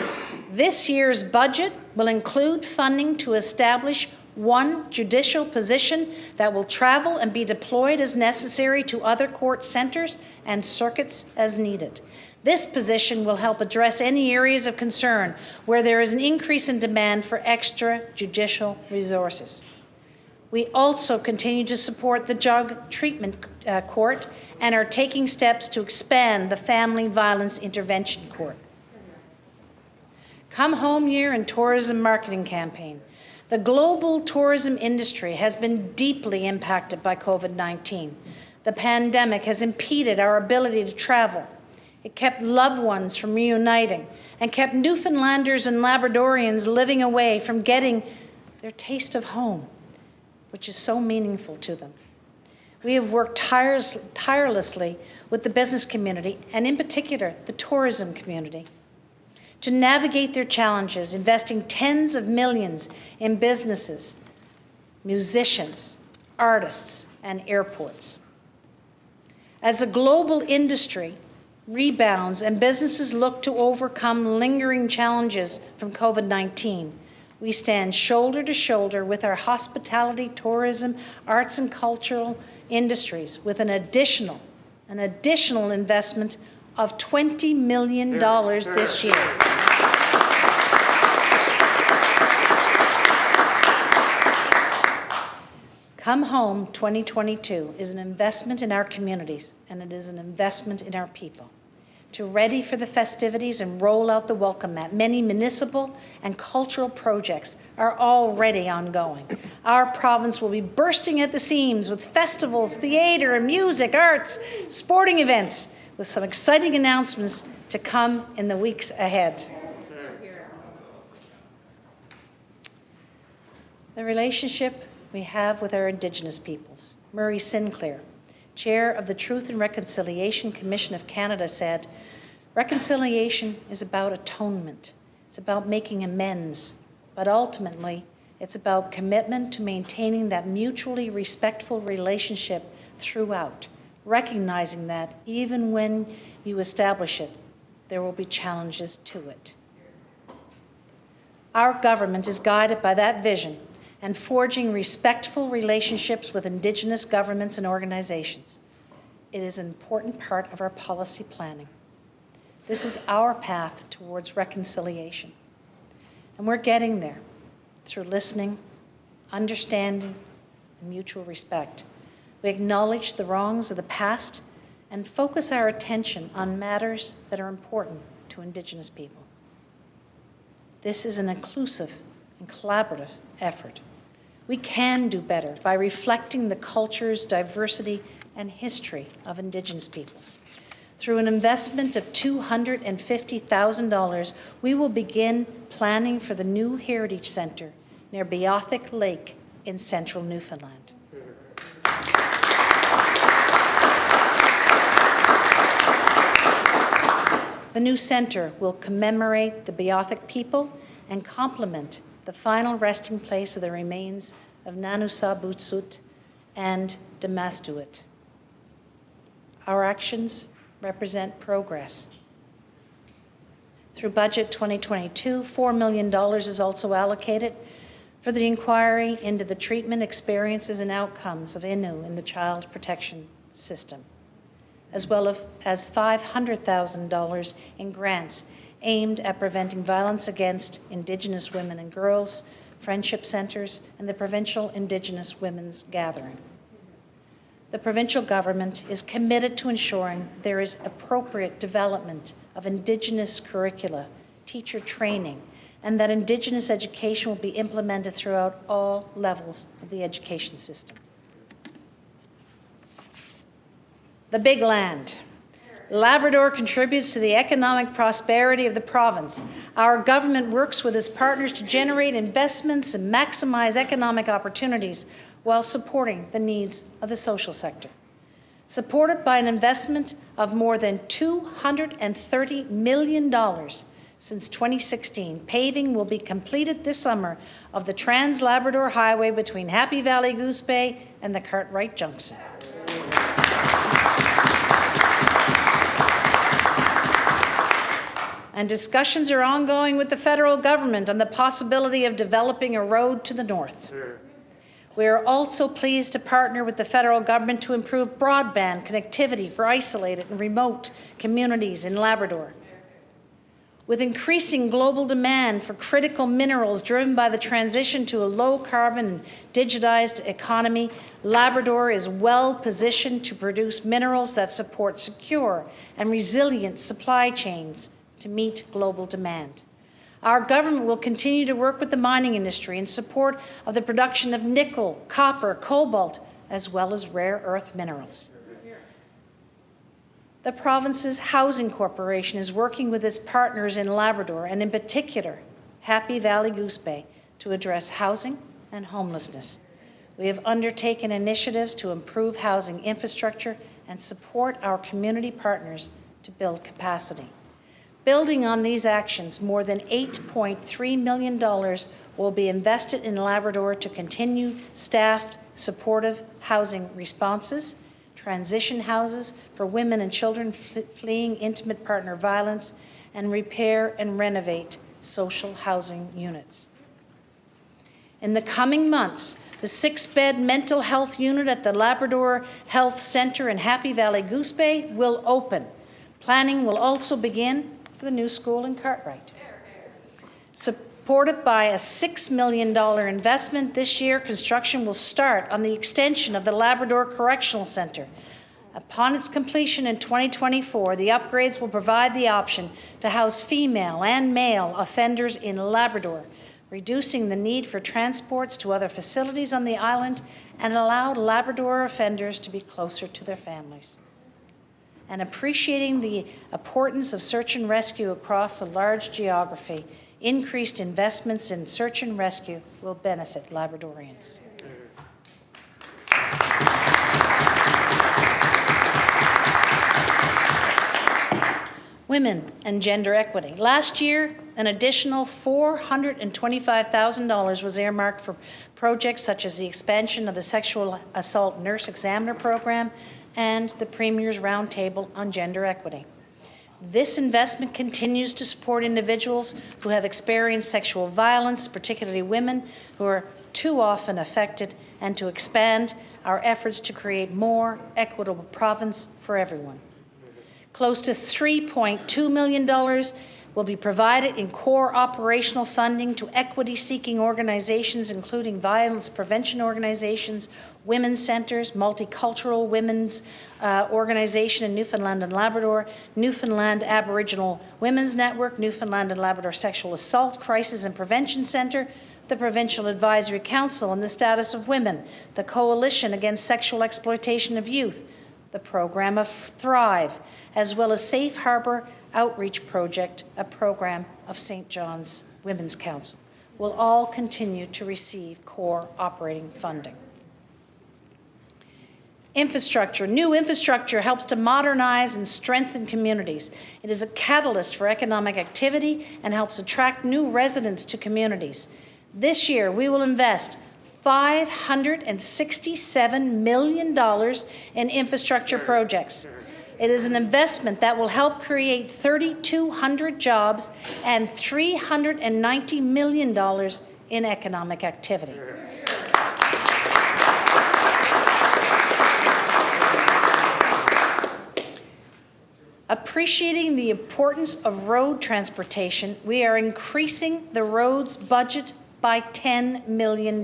Speaker 2: this year's budget will include funding to establish one judicial position that will travel and be deployed as necessary to other court centres and circuits as needed. This position will help address any areas of concern where there is an increase in demand for extra judicial resources. We also continue to support the Drug Treatment Court and are taking steps to expand the Family Violence Intervention Court. Come Home Year and Tourism Marketing Campaign. The global tourism industry has been deeply impacted by COVID-19. The pandemic has impeded our ability to travel. It kept loved ones from reuniting and kept Newfoundlanders and Labradorians living away from getting their taste of home, which is so meaningful to them. We have worked tirelessly with the business community, and in particular, the tourism community, to navigate their challenges, investing tens of millions in businesses, musicians, artists, and airports. As a global industry rebounds and businesses look to overcome lingering challenges from COVID-19, we stand shoulder to shoulder with our hospitality, tourism, arts and cultural industries with an additional investment of $20 million this year. Come Home 2022 is an investment in our communities, and it is an investment in our people. to ready for the festivities and roll out the welcome mat. Many municipal and cultural projects are already ongoing. Our province will be bursting at the seams with festivals, theatre and music, arts, sporting events, with some exciting announcements to come in the weeks ahead. The relationship we have with our Indigenous peoples. Murray Sinclair, Chair of the Truth and Reconciliation Commission of Canada, said, "Reconciliation is about atonement. It's about making amends, but ultimately, it's about commitment to maintaining that mutually respectful relationship throughout, recognizing that even when you establish it, there will be challenges to it." Our government is guided by that vision and forging respectful relationships with Indigenous governments and organizations. It is an important part of our policy planning. This is our path towards reconciliation. And we're getting there through listening, understanding, and mutual respect. We acknowledge the wrongs of the past and focus our attention on matters that are important to Indigenous people. This is an inclusive and collaborative effort. We can do better by reflecting the cultures, diversity, and history of Indigenous peoples. Through an investment of $250,000, we will begin planning for the new Heritage Centre near Beothic Lake in central Newfoundland. The new centre will commemorate the Beothic people and complement the final resting place of the remains of Nanusa-Butsut and Damastuit. Our actions represent progress. Through Budget 2022, $4 million is also allocated for the inquiry into the treatment, experiences, and outcomes of Innu in the child protection system, as well as $500,000 in grants aimed at preventing violence against Indigenous women and girls, friendship centres, and the Provincial Indigenous Women's Gathering. The provincial government is committed to ensuring there is appropriate development of Indigenous curricula, teacher training, and that Indigenous education will be implemented throughout all levels of the education system. The big land. Labrador contributes to the economic prosperity of the province. Our government works with its partners to generate investments and maximize economic opportunities while supporting the needs of the social sector. Supported by an investment of more than $230 million since 2016, paving will be completed this summer of the Trans-Labrador Highway between Happy Valley Goose Bay and the Cartwright Junction. And discussions are ongoing with the federal government on the possibility of developing a road to the north. We are also pleased to partner with the federal government to improve broadband connectivity for isolated and remote communities in Labrador. With increasing global demand for critical minerals driven by the transition to a low-carbon and digitized economy, Labrador is well positioned to produce minerals that support secure and resilient supply chains to meet global demand. Our government will continue to work with the mining industry in support of the production of nickel, copper, cobalt, as well as rare earth minerals. The province's Housing Corporation is working with its partners in Labrador, and in particular, Happy Valley Goose Bay, to address housing and homelessness. We have undertaken initiatives to improve housing infrastructure and support our community partners to build capacity. Building on these actions, more than $8.3 million will be invested in Labrador to continue staffed, supportive housing responses, transition houses for women and children fleeing intimate partner violence, and repair and renovate social housing units. In the coming months, the 6-bed mental health unit at the Labrador Health Centre in Happy Valley Goose Bay will open. Planning will also begin for the new school in Cartwright. Supported by a $6 million investment this year, construction will start on the extension of the Labrador Correctional Centre, Upon its completion in 2024, the upgrades will provide the option to house female and male offenders in Labrador, reducing the need for transports to other facilities on the island and allow Labrador offenders to be closer to their families. And appreciating the importance of search and rescue across a large geography, increased investments in search and rescue will benefit Labradorians. Women and gender equity. Last year, an additional $425,000 was earmarked for projects such as the expansion of the Sexual Assault Nurse Examiner Program and the Premier's Roundtable on Gender Equity. This investment continues to support individuals who have experienced sexual violence, particularly women who are too often affected, and to expand our efforts to create more equitable province for everyone. Close to $3.2 million will be provided in core operational funding to equity-seeking organizations, including violence prevention organizations, women's centres, multicultural women's organization in Newfoundland and Labrador, Newfoundland Aboriginal Women's Network, Newfoundland and Labrador Sexual Assault Crisis and Prevention Centre, the Provincial Advisory Council on the Status of Women, the Coalition Against Sexual Exploitation of Youth, the program of Thrive, as well as Safe Harbour Outreach Project, a program of St. John's Women's Council, will all continue to receive core operating funding. Infrastructure. New infrastructure helps to modernize and strengthen communities. It is a catalyst for economic activity and helps attract new residents to communities. This year, we will invest $567 million in infrastructure projects. It is an investment that will help create 3,200 jobs and $390 million in economic activity. Appreciating the importance of road transportation, we are increasing the roads budget by $10 million,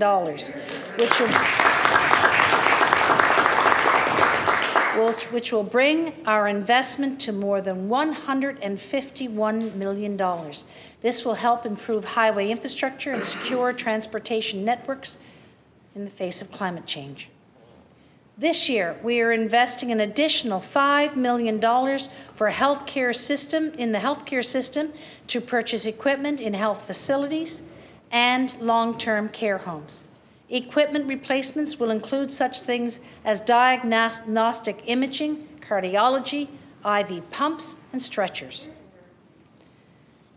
Speaker 2: which will bring our investment to more than $151 million. This will help improve highway infrastructure and secure transportation networks in the face of climate change. This year, we are investing an additional $5 million for in the healthcare system to purchase equipment in health facilities and long-term care homes. Equipment replacements will include such things as diagnostic imaging, cardiology, IV pumps, and stretchers.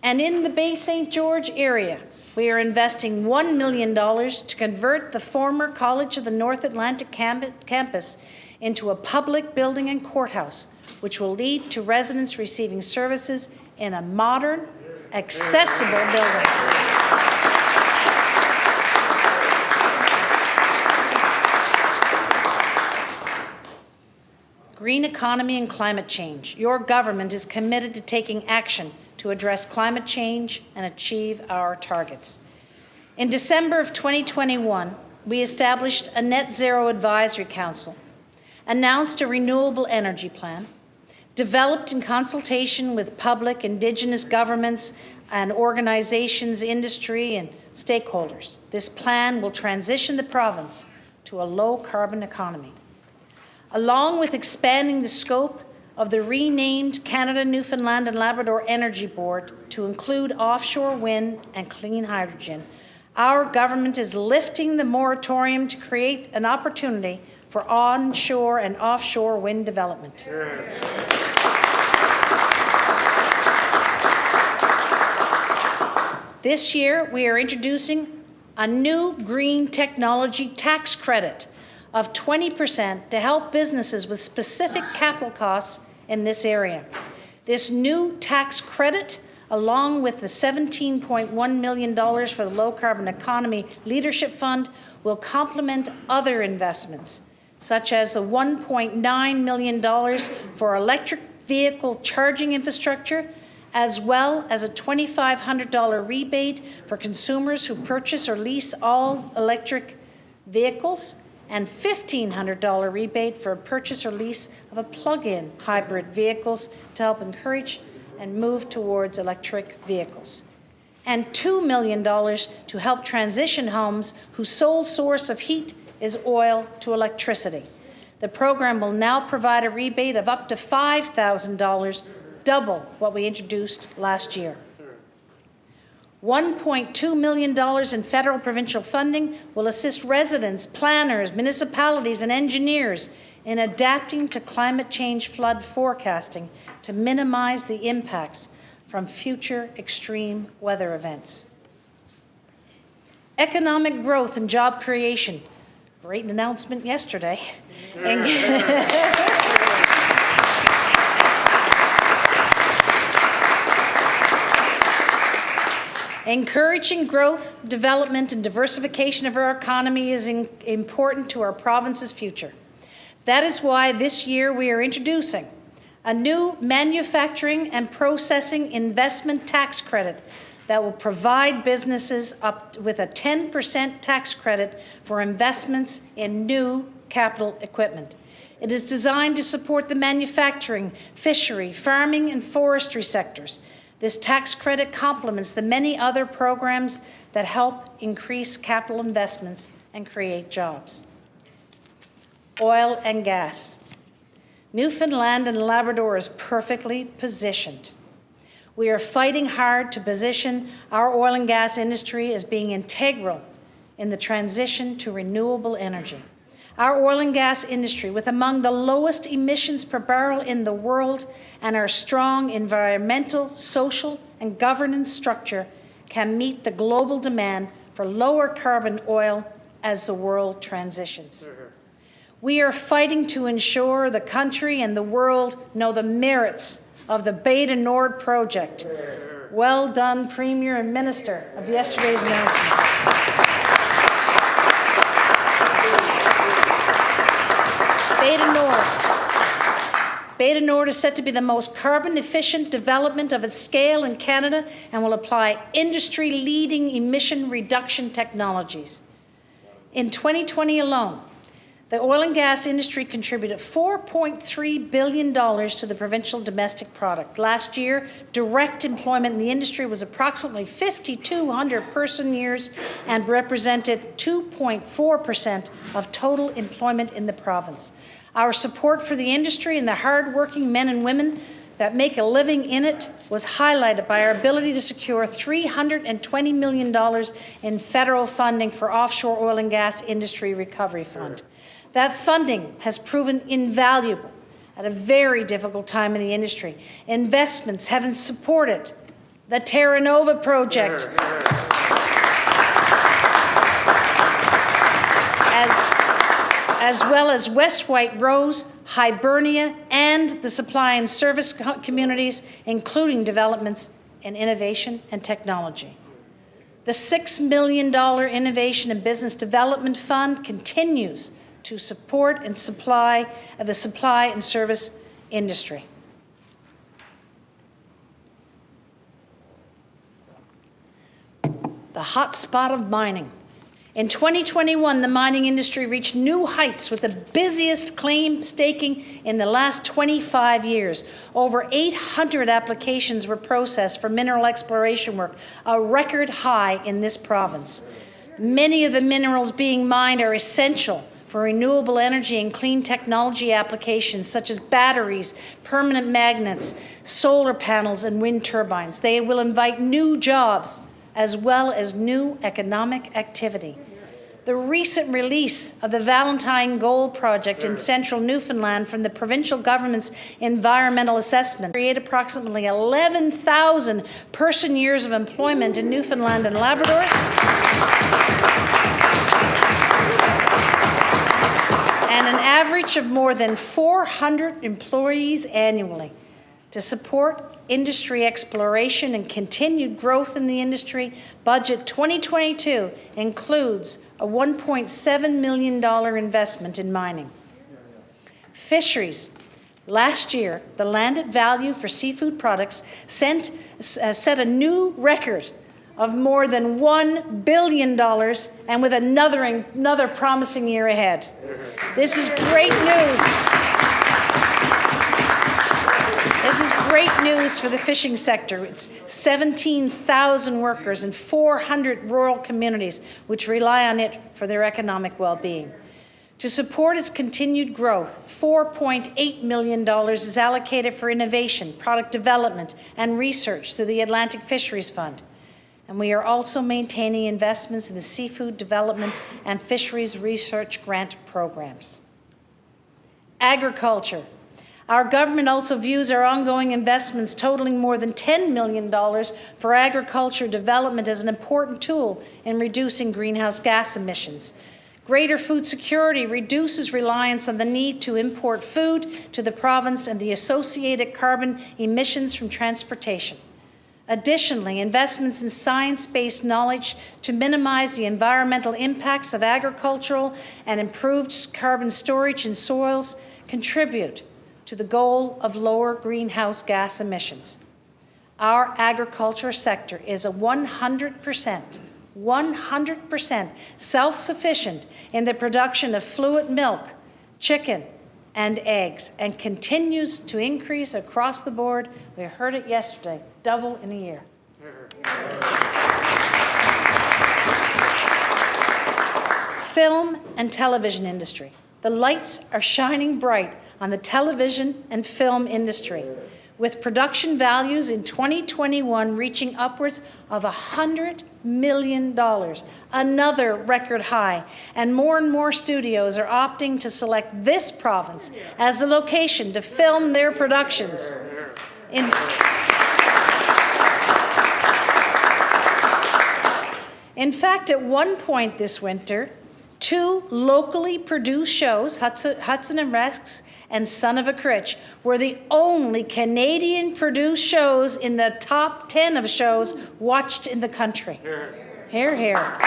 Speaker 2: And in the Bay St. George area, we are investing $1 million to convert the former College of the North Atlantic campus into a public building and courthouse, which will lead to residents receiving services in a modern, accessible building. Green economy and climate change. Your government is committed to taking action to address climate change and achieve our targets. In December of 2021, we established a Net Zero Advisory Council, announced a renewable energy plan, developed in consultation with public, Indigenous governments and organizations, industry, and stakeholders. This plan will transition the province to a low-carbon economy. Along with expanding the scope of the renamed Canada, Newfoundland and Labrador Energy Board to include offshore wind and clean hydrogen, our government is lifting the moratorium to create an opportunity for onshore and offshore wind development. This year, we are introducing a new green technology tax credit of 20% to help businesses with specific capital costs in this area. This new tax credit, along with the $17.1 million for the Low Carbon Economy Leadership Fund, will complement other investments, such as the $1.9 million for electric vehicle charging infrastructure, as well as a $2,500 rebate for consumers who purchase or lease all electric vehicles, and $1,500 rebate for a purchase or lease of a plug-in hybrid vehicles to help encourage and move towards electric vehicles, and $2 million to help transition homes whose sole source of heat is oil to electricity. The program will now provide a rebate of up to $5,000, double what we introduced last year. $1.2 million in federal provincial funding will assist residents, planners, municipalities, and engineers in adapting to climate change flood forecasting to minimize the impacts from future extreme weather events. Economic growth and job creation. Great announcement yesterday. Encouraging growth, development, and diversification of our economy is important to our province's future. That is why this year we are introducing a new manufacturing and processing investment tax credit that will provide businesses up with a 10% tax credit for investments in new capital equipment. It is designed to support the manufacturing, fishery, farming, and forestry sectors. This tax credit complements the many other programs that help increase capital investments and create jobs. Oil and gas. Newfoundland and Labrador is perfectly positioned. We are fighting hard to position our oil and gas industry as being integral in the transition to renewable energy. Our oil and gas industry, with among the lowest emissions per barrel in the world and our strong environmental, social, and governance structure, can meet the global demand for lower carbon oil as the world transitions. We are fighting to ensure the country and the world know the merits of the Bay du Nord project. Well done, Premier and Minister, of yesterday's announcement. Bay du Nord is set to be the most carbon-efficient development of its scale in Canada and will apply industry-leading emission reduction technologies. In 2020 alone, the oil and gas industry contributed $4.3 billion to the provincial domestic product. Last year, direct employment in the industry was approximately 5,200 person-years and represented 2.4% of total employment in the province. Our support for the industry and the hard-working men and women that make a living in it was highlighted by our ability to secure $320 million in federal funding for offshore oil and gas industry recovery fund. That funding has proven invaluable at a very difficult time in the industry. Investments have supported the Terra Nova project, as well as West White Rose, Hibernia, and the supply and service communities, including developments in innovation and technology. The $6 million Innovation and Business Development Fund continues to support and supply the supply and service industry. The hot spot of mining. In 2021, the mining industry reached new heights with the busiest claim staking in the last 25 years. Over 800 applications were processed for mineral exploration work, a record high in this province. Many of the minerals being mined are essential for renewable energy and clean technology applications such as batteries, permanent magnets, solar panels, and wind turbines. They will invite new jobs as well as new economic activity. The recent release of the Valentine Gold Project in central Newfoundland from the provincial government's environmental assessment created approximately 11,000 person-years of employment in Newfoundland and Labrador. And an average of more than 400 employees annually. To support industry exploration and continued growth in the industry, Budget 2022 includes a $1.7 million investment in mining. Fisheries. Last year, the landed value for seafood products set a new record of more than $1 billion and with another promising year ahead. This is great news. This is great news for the fishing sector. It's 17,000 workers in 400 rural communities which rely on it for their economic well-being. To support its continued growth, $4.8 million is allocated for innovation, product development, and research through the Atlantic Fisheries Fund. And we are also maintaining investments in the seafood development and fisheries research grant programs. Agriculture. Our government also views our ongoing investments totaling more than $10 million for agriculture development as an important tool in reducing greenhouse gas emissions. Greater food security reduces reliance on the need to import food to the province and the associated carbon emissions from transportation. Additionally, investments in science-based knowledge to minimize the environmental impacts of agricultural and improved carbon storage in soils contribute to the goal of lower greenhouse gas emissions. Our agriculture sector is a 100% self-sufficient in the production of fluid milk, chicken, and eggs, and continues to increase across the board. We heard it yesterday, double in a year. Film and television industry. The lights are shining bright on the television and film industry, with production values in 2021 reaching upwards of $100 million, another record high. And more studios are opting to select this province as the location to film their productions. In fact, at one point this winter, 2 locally produced shows, Hudson and Rex and Son of a Critch, were the only Canadian-produced shows in the top 10 of shows watched in the country. Hear, hear.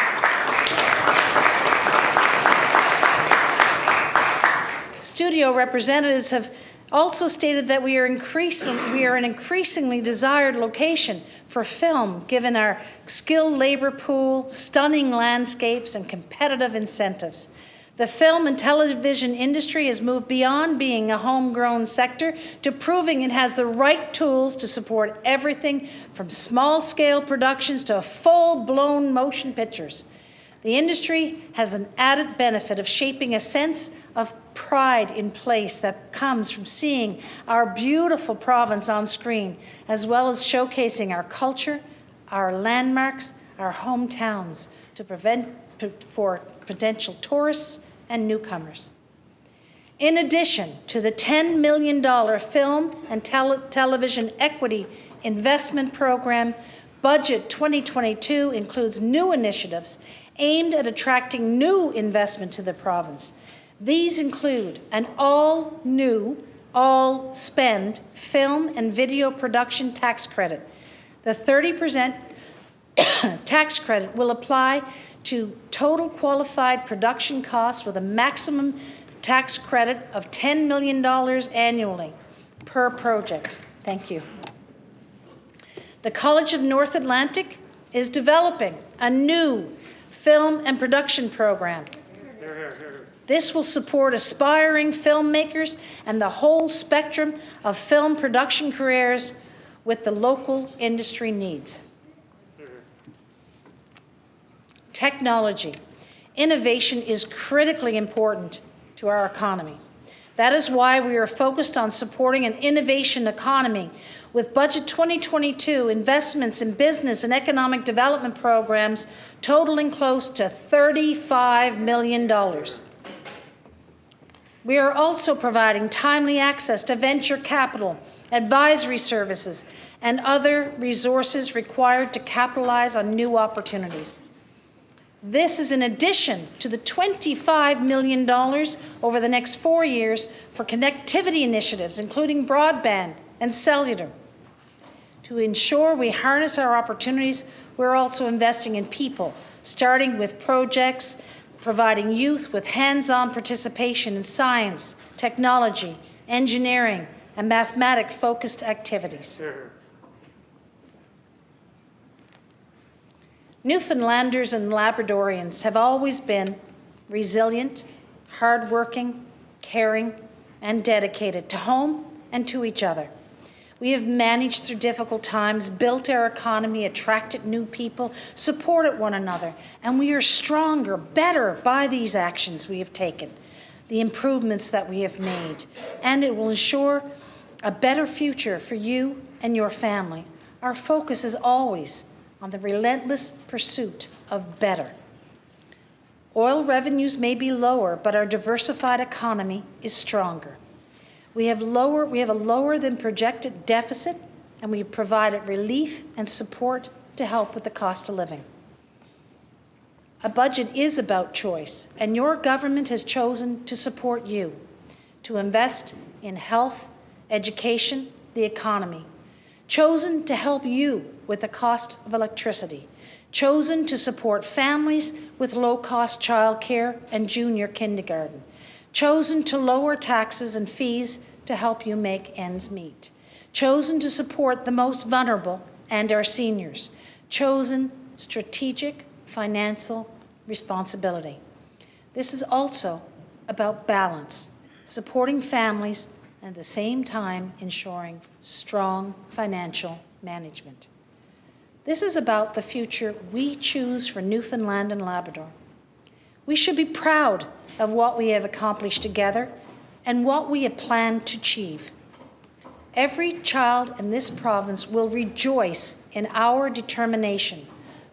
Speaker 2: Studio representatives have also stated that we are an increasingly desired location for film, given our skilled labor pool, stunning landscapes, and competitive incentives. The film and television industry has moved beyond being a homegrown sector to proving it has the right tools to support everything from small-scale productions to full-blown motion pictures. The industry has an added benefit of shaping a sense of pride in place that comes from seeing our beautiful province on screen, as well as showcasing our culture, our landmarks, our hometowns for potential tourists and newcomers. In addition to the $10 million film and television equity investment program, Budget 2022 includes new initiatives aimed at attracting new investment to the province. These include an all-new, all-spend film and video production tax credit. The 30% tax credit will apply to total qualified production costs with a maximum tax credit of $10 million annually per project. Thank you. The College of North Atlantic is developing a new film and production program. This will support aspiring filmmakers and the whole spectrum of film production careers with the local industry needs. Technology. Innovation is critically important to our economy. That is why we are focused on supporting an innovation economy. With Budget 2022, investments in business and economic development programs totaling close to $35 million. We are also providing timely access to venture capital, advisory services, and other resources required to capitalize on new opportunities. This is in addition to the $25 million over the next 4 years for connectivity initiatives, including broadband and cellular. To ensure we harness our opportunities, we're also investing in people, starting with projects providing youth with hands-on participation in science, technology, engineering, and mathematic-focused activities. Newfoundlanders and Labradorians have always been resilient, hardworking, caring, and dedicated to home and to each other. We have managed through difficult times, built our economy, attracted new people, supported one another, and we are stronger, better by these actions we have taken, the improvements that we have made, and it will ensure a better future for you and your family. Our focus is always on the relentless pursuit of better. Oil revenues may be lower, but our diversified economy is stronger. We have a lower than projected deficit, and we have provided relief and support to help with the cost of living. A budget is about choice, and your government has chosen to support you, to invest in health, education, the economy, chosen to help you with the cost of electricity, chosen to support families with low-cost childcare and junior kindergarten, chosen to lower taxes and fees to help you make ends meet, chosen to support the most vulnerable and our seniors, chosen strategic financial responsibility. This is also about balance, supporting families and at the same time ensuring strong financial management. This is about the future we choose for Newfoundland and Labrador. We should be proud of what we have accomplished together and what we have planned to achieve. Every child in this province will rejoice in our determination,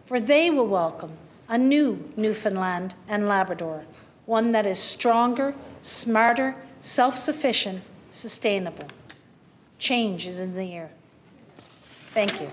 Speaker 2: for they will welcome a new Newfoundland and Labrador, one that is stronger, smarter, self-sufficient, sustainable. Change is in the air. Thank you.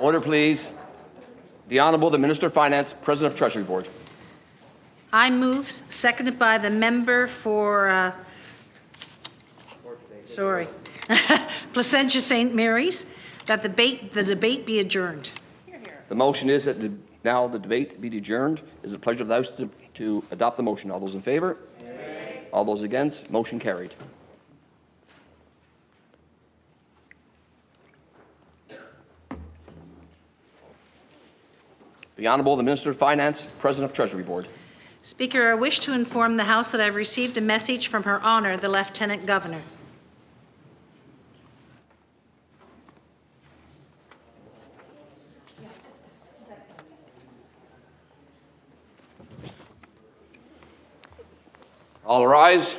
Speaker 1: Order, please. The Honourable, the Minister of Finance, President of Treasury Board.
Speaker 2: I move, seconded by the member for, Placentia St. Mary's, that the debate be adjourned.
Speaker 1: The motion is that now the debate be adjourned. Is it the pleasure of the House to adopt the motion? All those in favour? Aye. All those against? Motion carried. The Honourable, the Minister of Finance, President of Treasury Board.
Speaker 2: Speaker, I wish to inform the House that I have received a message from Her Honour, the Lieutenant Governor.
Speaker 1: All rise.